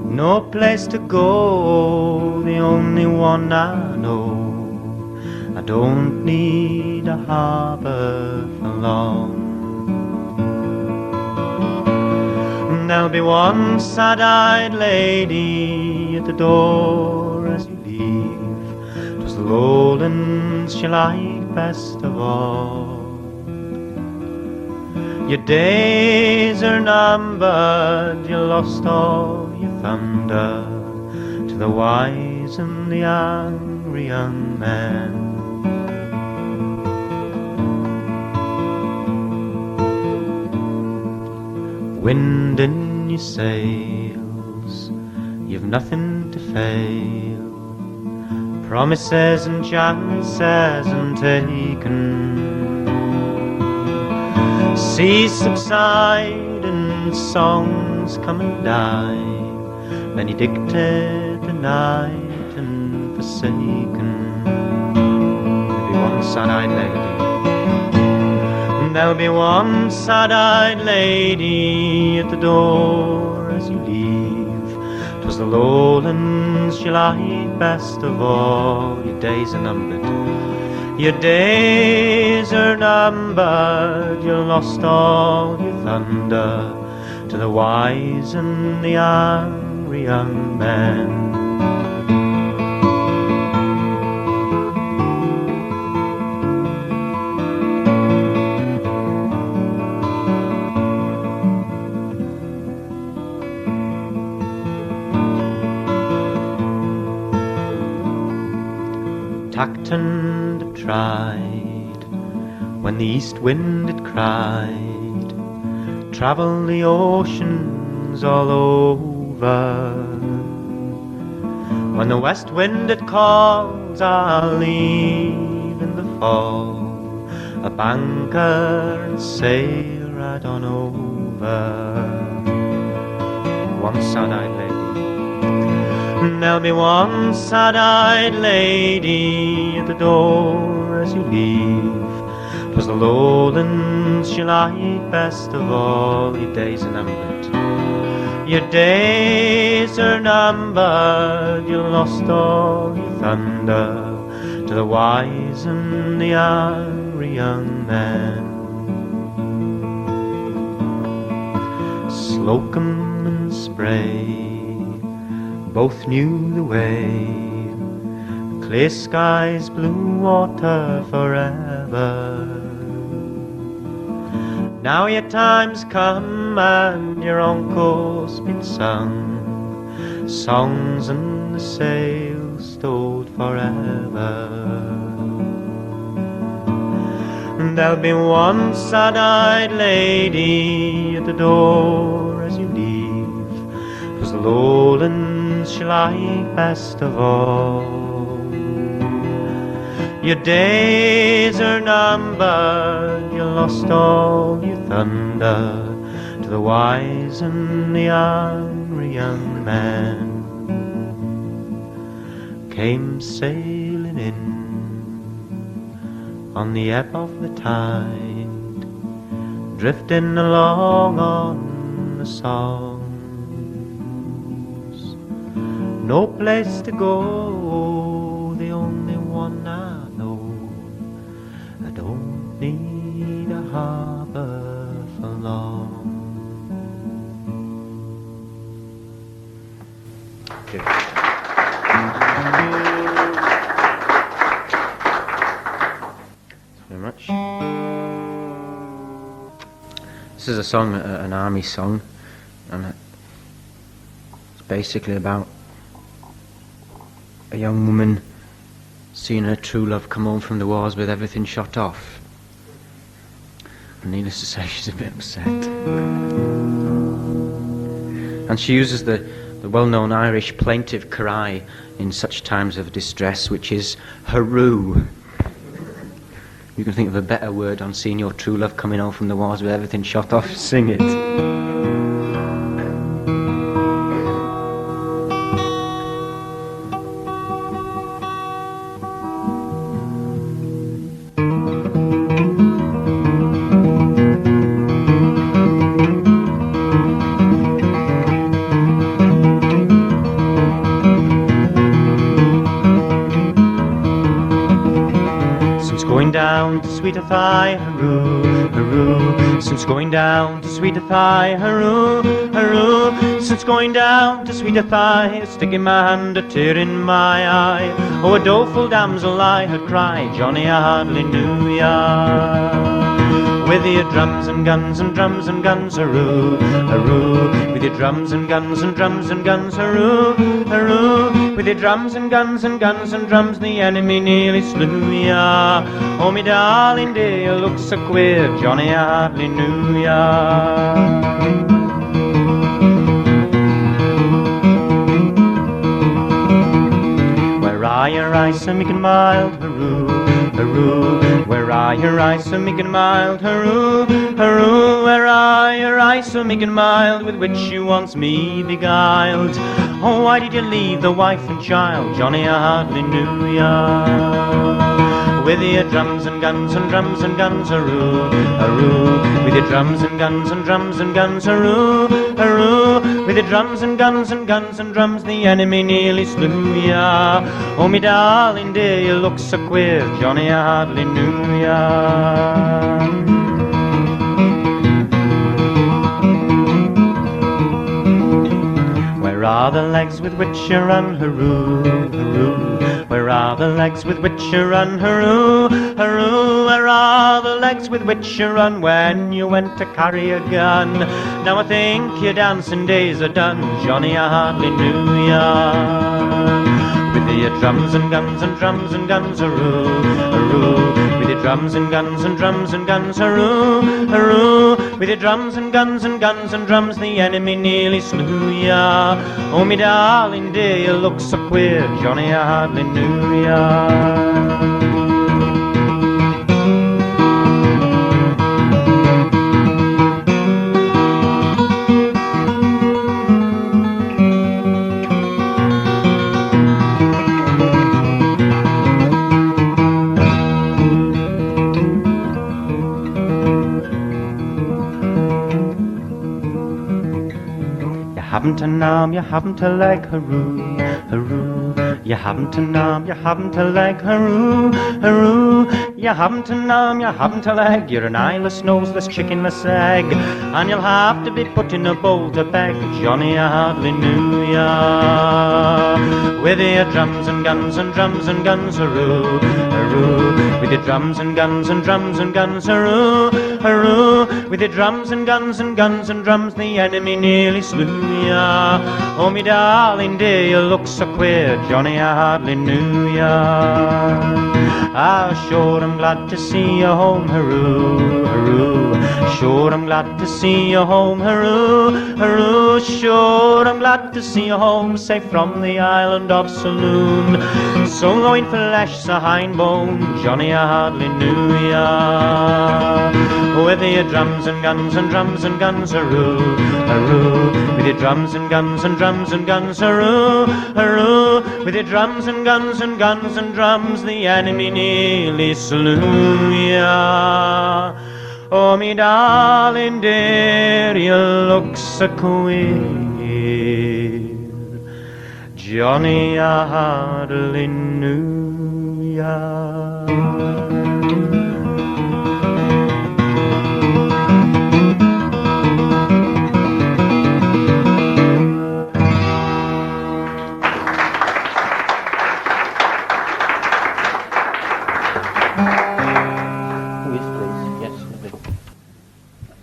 No place to go, the only one I know. I don't need a harbour for long. There'll be one sad-eyed lady at the door as you leave. 'Twas the lowlands she liked best of all. Your days are numbered, you lost all your thunder to the wise and the angry young men. Wind in your sails, you've nothing to fail. Promises and chances untaken. Seas subside and songs come and die. Benedicted the night and forsaken. There'll be one sad-eyed lady. There'll be one sad-eyed lady at the door as you leave. 'Twas the lowlands you liked best of all. Your days are numbered. Your days are numbered. You lost all your thunder to the wise and the angry young men. Tacked and tried when the east wind had cried, travel the oceans all over. When the west wind had called, I'll leave in the fall, a banker and sail right on over. One sad-eyed lady. There'll be one sad-eyed lady at the door as you leave. 'Twas the lowlands she liked best of all. Your days are numbered. Your days are numbered. You lost all your thunder to the wise and the angry young men. Slocum and Spray both knew the way. Clear skies, blue water forever. Now your time's come and your uncle's been sung, songs and the sails stowed forever. And there'll be one sad-eyed lady at the door as you leave, 'twas the lowlands she liked best of all. Your days are numbered, you lost all your thunder to the wise and the angry young men. Came sailing in on the ebb of the tide, drifting along on the songs. No place to go, the only one I know. I don't need a harbor for long. Okay. Very much. This is a song, an army song, and it's basically about a young woman seeing her true love come home from the wars with everything shot off. And needless to say, she's a bit upset. And she uses the well-known Irish plaintive cry in such times of distress, which is "Hurroo." You can think of a better word on seeing your true love coming home from the wars with everything shot off. Sing it. Sweet Athy, hurroo, hurroo. Since going down to Sweet Athy, hurroo, hurroo. Since going down to Sweet Athy, sticking my hand, a tear in my eye. Oh, a doleful damsel I had cried, Johnny, I hardly knew ya. With your drums and guns and drums and guns, hurroo, hurroo. With your drums and guns and drums and guns, hurroo, hurroo. With your drums and guns and guns and drums, the enemy nearly slew ya. Oh, me darling dear, you look so queer, Johnny, I hardly knew ya. Where are your eyes so meek and mild, hurroo, hurroo. Where are your eyes so meek and mild, hurroo, hurroo. Where are your eyes so meek and mild, with which you once me beguiled? Oh, why did you leave the wife and child, Johnny, I hardly knew ya. With your drums and guns and drums and guns, hurroo, hurroo. With your drums and guns and drums and guns, hurroo, hurroo. With your drums and guns and guns and drums, the enemy nearly slew ya. Oh, me darling dear, you look so queer, Johnny, I hardly knew ya. Where are the legs with which you run, hurroo, hurroo? Where are the legs with which you run, hurroo, hurroo? Where are the legs with which you run when you went to carry a gun? Now I think your dancing days are done, Johnny, I hardly knew ya. With your drums and guns and drums and guns, hurroo, hurroo. With your drums and guns and drums and guns, hurroo, hurroo. With your drums and guns and guns and drums, the enemy nearly slew ya. Oh, me darling dear, you look so queer, Johnny, I hardly knew ya. You haven't an arm, you haven't a leg, hurroo, hurroo. You haven't an arm, you haven't a leg, hurroo, hurroo. You haven't an arm, you haven't a leg. You're an eyeless, noseless, chickenless egg, and you'll have to be put in a bowl to beg. Johnny, I hardly knew ya. With your drums and guns and drums and guns, hurroo, hurroo. With your drums and guns and drums and guns, hurroo, hurroo. With your drums and guns and guns and drums, the enemy nearly slew ya. Oh, me darling dear, you look so queer, Johnny, I hardly knew ya. Ah, sure, I'm glad to see you home, hurroo, hurroo. Sure, I'm glad to see you home, hurroo, hurroo. Sure, I'm glad to see you home, safe from the island of Saloon. So going for flesh, so hind bone, Johnny, I hardly knew ya. With your drums and guns and drums and guns, hurroo, hurroo. With your drums and guns and drums and guns, hurroo, hurroo. With your drums and guns and guns and drums, the enemy nearly slew ya. Oh, me darling dear, you look so queer, Johnny, I hardly knew ya.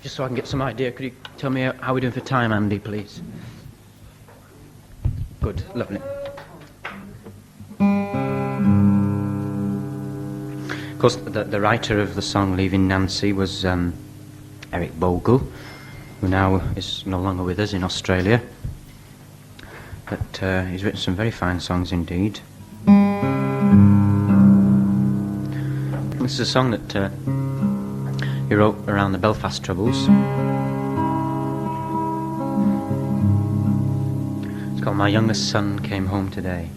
So I can get some idea, could you tell me how we're doing for time, Andy, please? Good, lovely. Of course, the writer of the song Leaving Nancy was Eric Bogle, who now is no longer with us in Australia. But he's written some very fine songs indeed. This is a song that he wrote around the Belfast Troubles. It's called My Youngest Son Came Home Today.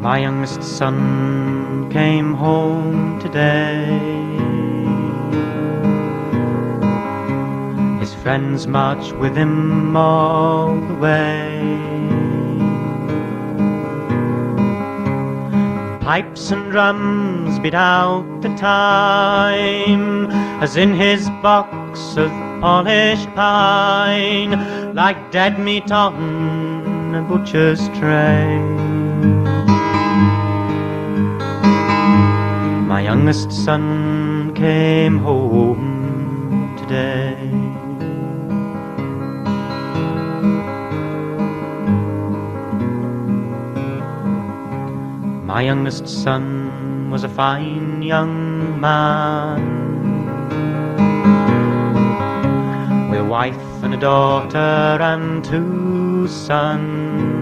My youngest son came home today. His friends marched with him all the way. Pipes and drums beat out the time, as in his box of polished pine, like dead meat on a butcher's tray. My youngest son came home today. My youngest son was a fine young man, with a wife and a daughter and 2 sons.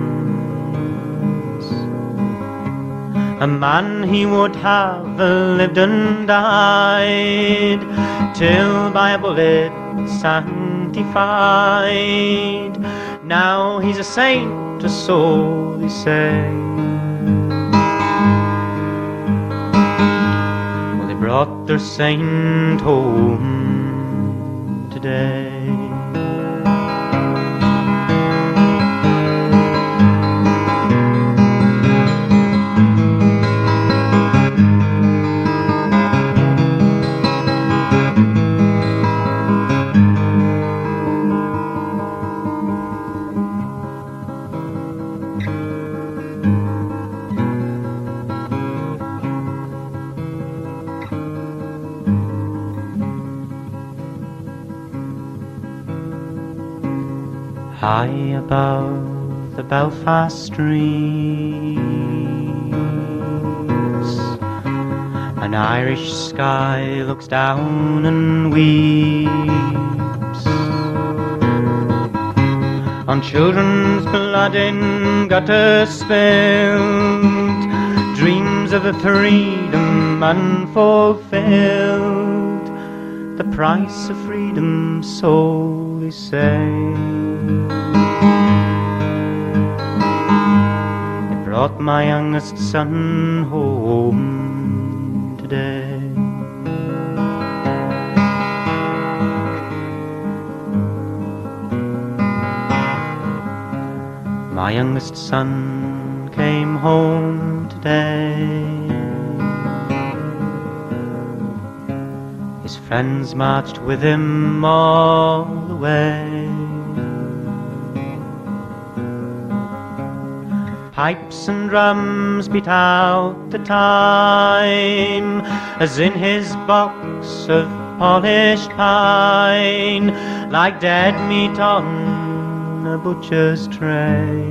A man he would have lived and died, till by a bullet sanctified. Now he's a saint, or so they say. Well, they brought their saint home today. High above the Belfast streets, an Irish sky looks down and weeps on children's blood in gutters spilled, dreams of the freedom unfulfilled, the price of freedom, so they say. brought my youngest son home today. My youngest son came home today. His friends marched with him all the way. Pipes and drums beat out the time, as in his box of polished pine, like dead meat on a butcher's tray.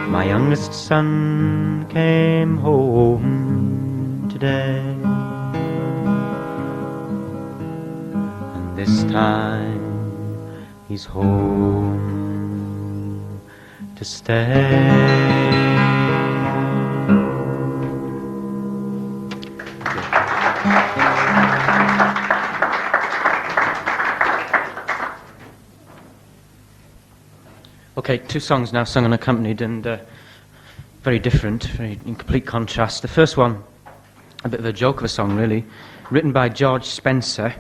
My youngest son came home today, and this time he's home to stay. Okay, two songs now sung and accompanied, and very different, very in complete contrast. The first one, a bit of a joke of a song really, written by George Spencer,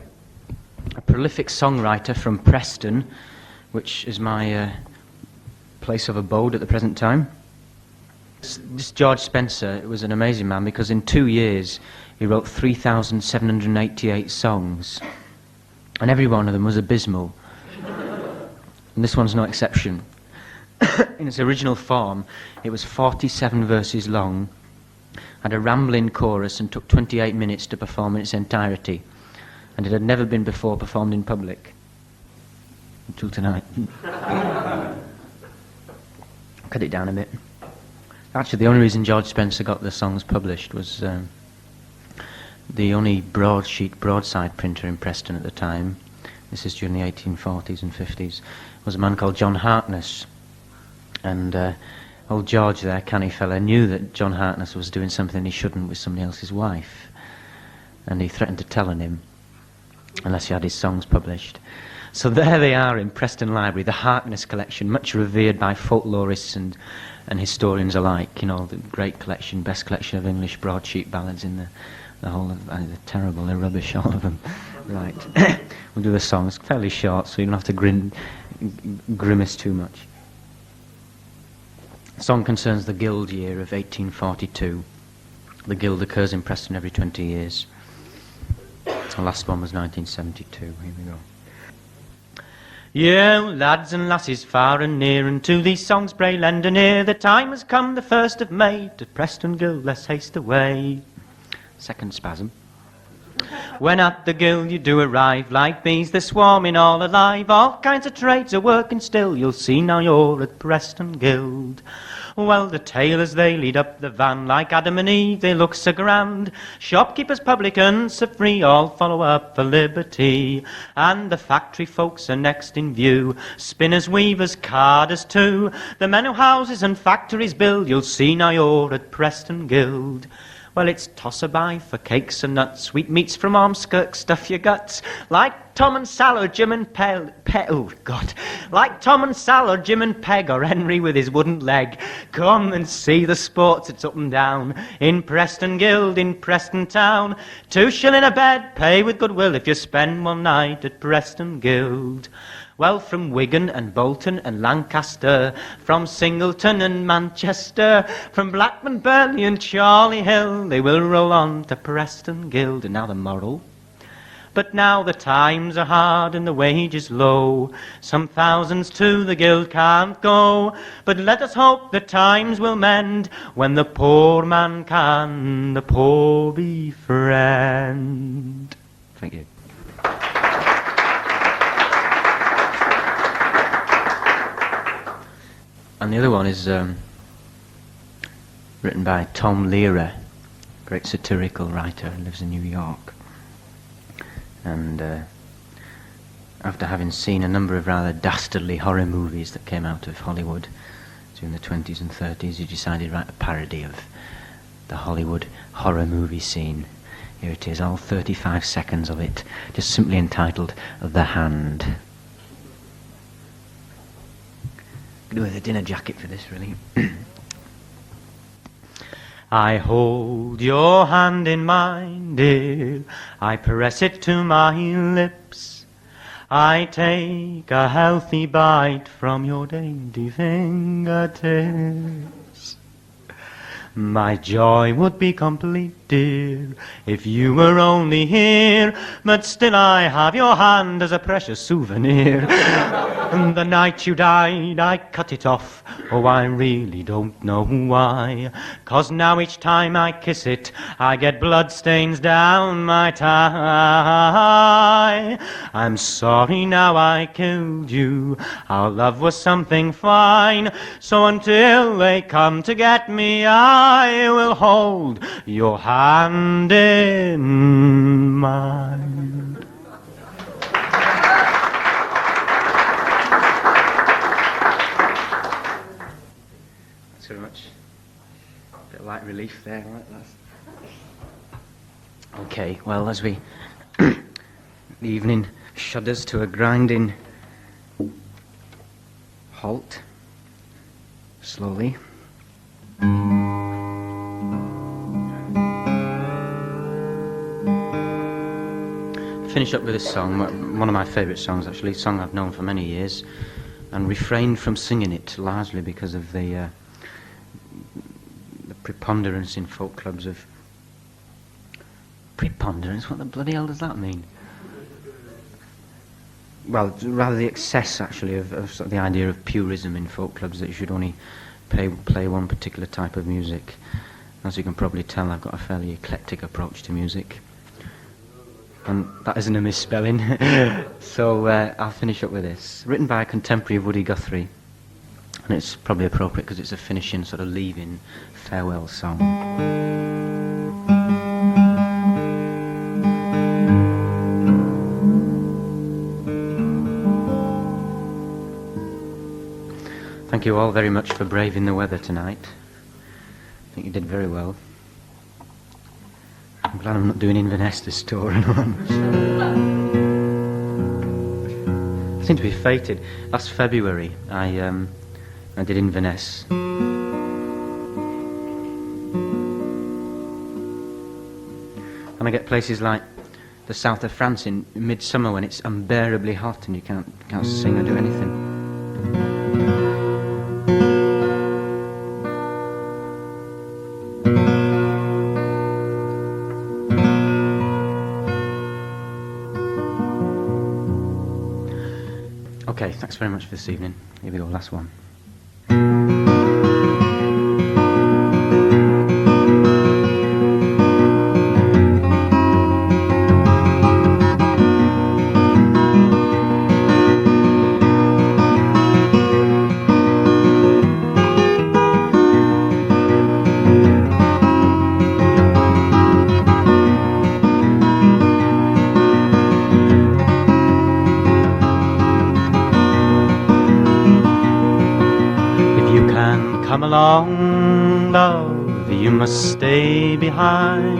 a prolific songwriter from Preston, which is my place of abode at the present time. This George Spencer was an amazing man, because in 2 years he wrote 3,788 songs, and every one of them was abysmal. And this one's no exception. In its original form, it was 47 verses long, had a rambling chorus, and took 28 minutes to perform in its entirety. And it had never been before performed in public. Until tonight. Cut it down a bit. Actually, the only reason George Spencer got the songs published was the only broadside printer in Preston at the time, this is during the 1840s and 50s, was a man called John Harkness. And old George there, canny fella, knew that John Harkness was doing something he shouldn't with somebody else's wife. And he threatened to tell on him, unless he had his songs published. So there they are in Preston Library, the Harkness collection, much revered by folklorists and historians alike. You know, the great collection, best collection of English broadsheet ballads in the whole of, they're terrible, they're rubbish, all of them. Right, we'll do the songs, fairly short, so you don't have to grimace too much. The song concerns the Guild year of 1842. The Guild occurs in Preston every 20 years. The last one was 1972. Here we go. You lads and lasses far and near, and to these songs pray lend an ear. The time has come, the 1st of May, to Preston Guild let's haste away. Second spasm. When at the Guild you do arrive, like bees they're swarming all alive. All kinds of trades are working still, you'll see now you're at Preston Guild. Well, the tailors they lead up the van, like Adam and Eve they look so grand. Shopkeepers, publicans so free, all follow up for liberty. And the factory folks are next in view, spinners, weavers, carders too. The men who houses and factories build, you'll see now you're at Preston Guild. Well, it's toss a by for cakes and nuts, sweetmeats from Ormskirk, stuff your guts. Like Tom and Sal or Jim and like Tom and Sal or Jim and Peg, or Henry with his wooden leg. Come and see the sports, it's up and down in Preston Guild, in Preston town. 2 shilling a bed, pay with goodwill if you spend one night at Preston Guild. Well, from Wigan and Bolton and Lancaster, from Singleton and Manchester, from Blackburn, Burnley and Charlie Hill, they will roll on to Preston Guild. And now the moral. But now the times are hard and the wages low, some thousands to the Guild can't go. But let us hope the times will mend, when the poor man can the poor befriend. Thank you. And the other one is written by Tom Lehrer, great satirical writer who lives in New York. And after having seen a number of rather dastardly horror movies that came out of Hollywood during the 20s and 30s, he decided to write a parody of the Hollywood horror movie scene. Here it is, all 35 seconds of it, just simply entitled The Hand. Could do with a dinner jacket for this, really. I hold your hand in mine, dear. I press it to my lips. I take a healthy bite from your dainty fingertips. My joy would be complete, dear, if you were only here, but still I have your hand as a precious souvenir. And the night you died, I cut it off. Oh, I really don't know why. 'Cause now each time I kiss it, I get blood stains down my tie. I'm sorry now I killed you. Our love was something fine. So until they come to get me, I will hold your hand in mine. Thanks very much. Bit of light relief there, I like that. Okay, well, as we the evening shudders to a grinding halt, slowly. Finish up with this song, one of my favourite songs actually, a song I've known for many years, and refrained from singing it largely because of the preponderance in folk clubs of... Preponderance? What the bloody hell does that mean? Well, rather the excess actually of sort of the idea of purism in folk clubs, that you should only play one particular type of music. As you can probably tell, I've got a fairly eclectic approach to music. And that isn't a misspelling. So I'll finish up with this. Written by a contemporary of Woody Guthrie. And it's probably appropriate because it's a finishing, sort of leaving, farewell song. Thank you all very much for braving the weather tonight. I think you did very well. I'm glad I'm not doing Inverness this tour. I seem to be fated. Last February, I did Inverness. And I get places like the south of France in midsummer when it's unbearably hot and you can't sing or do anything. Okay, thanks very much for this evening. Here we go, last one. Come along, love, you must stay behind.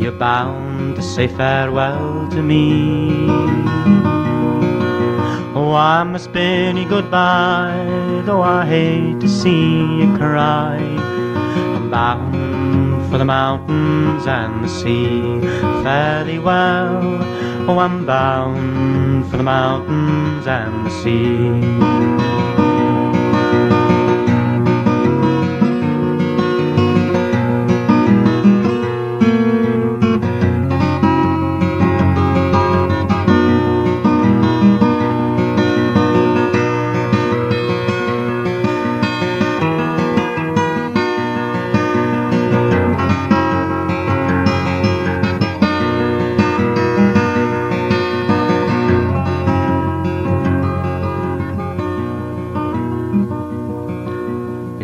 You're bound to say farewell to me. Oh, I must bid you goodbye, though I hate to see you cry. I'm bound for the mountains and the sea. Fare thee well. Oh, I'm bound for the mountains and the sea.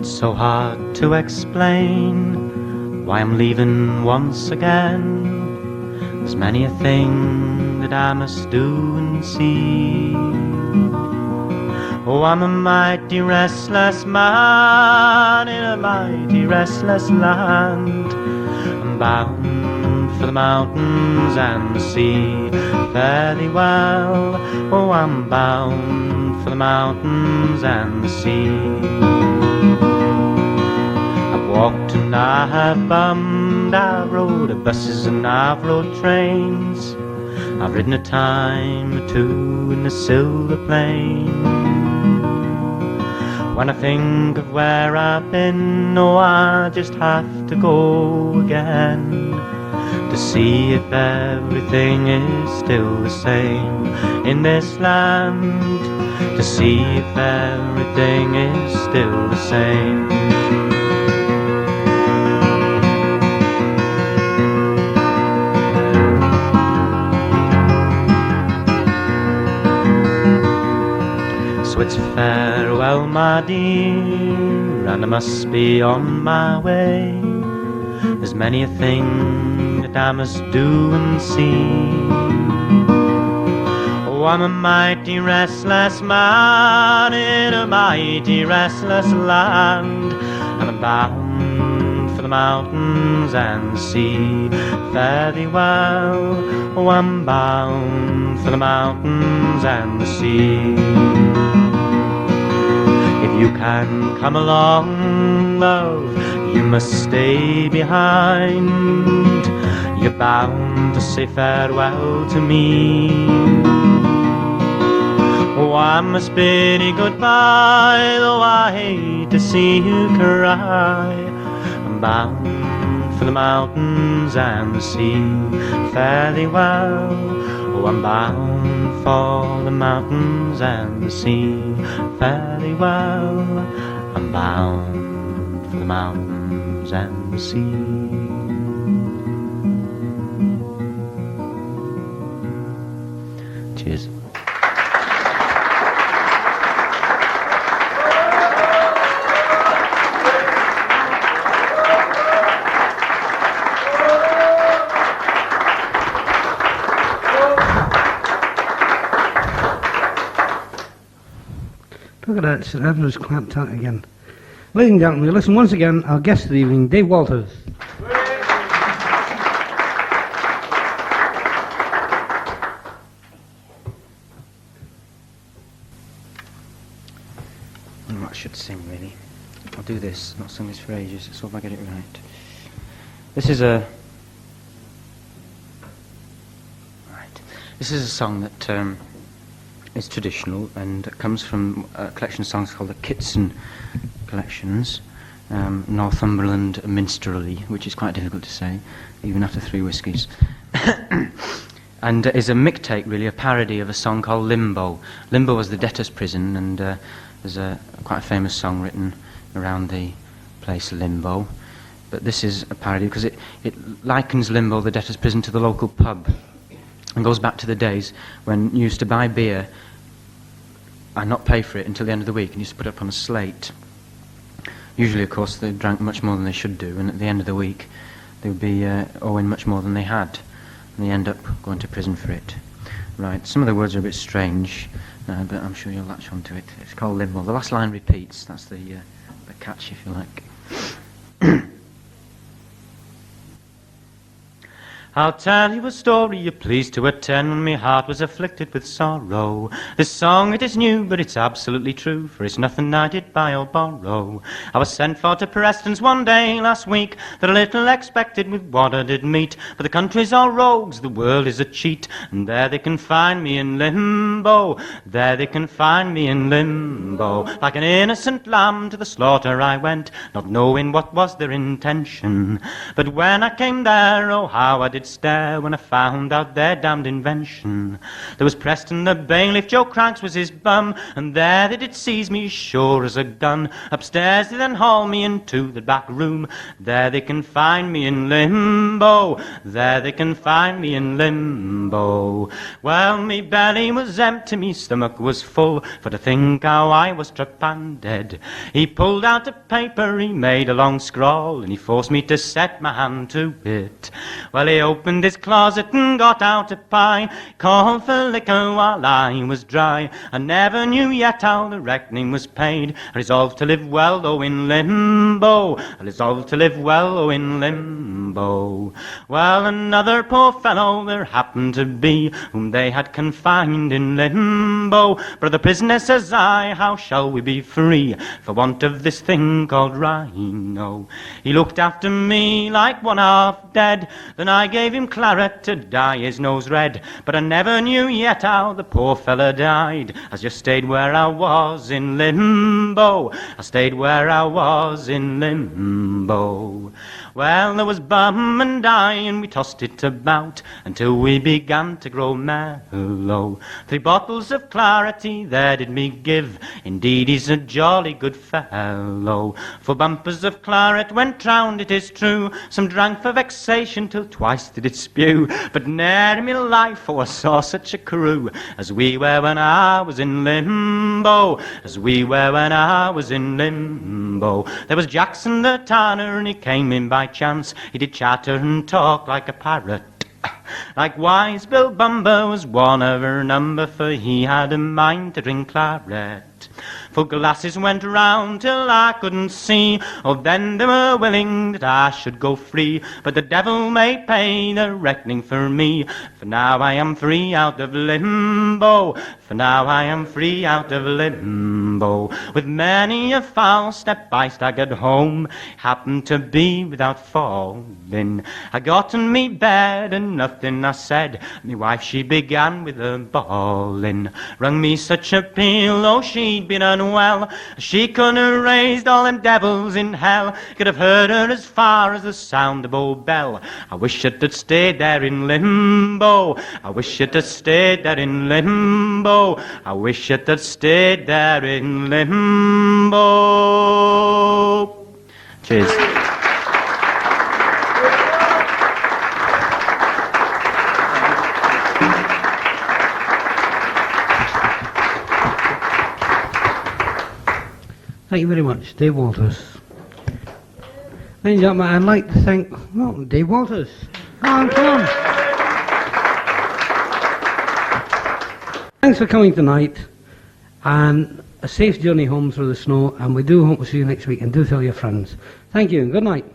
So hard to explain why I'm leaving once again. There's many a thing that I must do and see. Oh, I'm a mighty restless man in a mighty restless land. I'm bound for the mountains and the sea. Fare thee well, oh, I'm bound for the mountains and the sea. I've walked and I have bummed, I've rode buses and I've rode trains, I've ridden a time or two in the Silver Plain. When I think of where I've been, oh, I just have to go again to see if everything is still the same in this land, to see if everything is still the same. So it's farewell, my dear, and I must be on my way. There's many a thing that I must do and see. Oh, I'm a mighty restless man in a mighty restless land, and I'm bound for the mountains and the sea. Fare thee well, oh, I'm bound for the mountains and the sea. If you can come along, love, you must stay behind. You're bound to say farewell to me. Oh, I must bid you goodbye, though I hate to see you cry. I'm bound for the mountains and the sea. Fare thee well, oh, I'm bound for the mountains and the sea. Fare thee well, I'm bound for the mountains and the sea. Cheers. Look at that, Sir Edward's clapped out again. Ladies and gentlemen, we listen once again our guest of the evening, Dave Walters. I don't know what I should sing, really. I'll do this. I've not sung this for ages. Let's hope I get it right. This is a... Right. This is a song that is traditional and comes from a collection of songs called the Kitson Collections, Northumberland Minstrelly, which is quite difficult to say, even after 3 whiskies. And is a mictake, really, a parody of a song called Limbo. Limbo was the debtor's prison, and there's quite a famous song written around the place Limbo. But this is a parody because it likens Limbo, the debtor's prison, to the local pub, and goes back to the days when you used to buy beer and not pay for it until the end of the week, and used to put it up on a slate. Usually, of course, they drank much more than they should do, and at the end of the week they would be owing much more than they had, and they end up going to prison for it. Right, some of the words are a bit strange, but I'm sure you'll latch onto it. It's called Limbo. The last line repeats. That's the catch, if you like. I'll tell you a story you're pleased to attend when my heart was afflicted with sorrow. This song, it is new, but it's absolutely true, for it's nothing I did buy or borrow. I was sent for to Preston's one day last week, that a little expected with what I did meet. But the country's all rogues, the world is a cheat, and there they can find me in limbo. There they can find me in limbo. Like an innocent lamb to the slaughter I went, not knowing what was their intention. But when I came there, oh how I did stare when I found out their damned invention. There was Preston the bailiff, Joe Cranks was his bum, and there they did seize me sure as a gun. Upstairs they then haul me into the back room. There they can find me in limbo. There they can find me in limbo. Well, me belly was empty, me stomach was full, for to think how I was trepanned. He pulled out a paper, he made a long scrawl, and he forced me to set my hand to it. Well, he opened his closet and got out a pie, called for liquor while I was dry. I never knew yet how the reckoning was paid. I resolved to live well, though in limbo. I resolved to live well, though in limbo. Well, another poor fellow there happened to be, whom they had confined in limbo. Brother prisoner, says I, how shall we be free for want of this thing called rhino? He looked after me like one half dead, then I gave him claret to dye his nose red. But I never knew yet how the poor fella died. I just stayed where I was in limbo. I stayed where I was in limbo. Well, there was Bum and I, and we tossed it about until we began to grow mellow. 3 bottles of clarity there did me give. Indeed, he's a jolly good fellow. 4 bumpers of claret went round, it is true. Some drank for vexation till twice did it spew. But ne'er in my life I saw such a crew as we were when I was in limbo. As we were when I was in limbo. There was Jackson the tanner, and he came in by chance. He did chatter and talk like a parrot. Likewise Bill Bumber was one of her number, for he had a mind to drink claret. Full glasses went round till I couldn't see. Oh, then they were willing that I should go free. But the devil may pay the reckoning for me, for now I am free out of limbo. For now I am free out of limbo. With many a foul step I staggered home, happened to be without falling. I got in me bed and nothing I said. Me wife she began with a bawling. Rung me such a peal, oh she'd been unwell. She could have raised all them devils in hell. Could have heard her as far as the sound of Bow Bell. I wish it had stayed there in limbo. I wish it had stayed there in limbo. I wish it had stayed there in limbo. Cheers. Thank you very much, Dave Walters. Ladies and gentlemen, I'd like to thank Dave Walters. Come on. Thanks for coming tonight, and a safe journey home through the snow, and we do hope to see you next week, and do tell your friends. Thank you, and good night.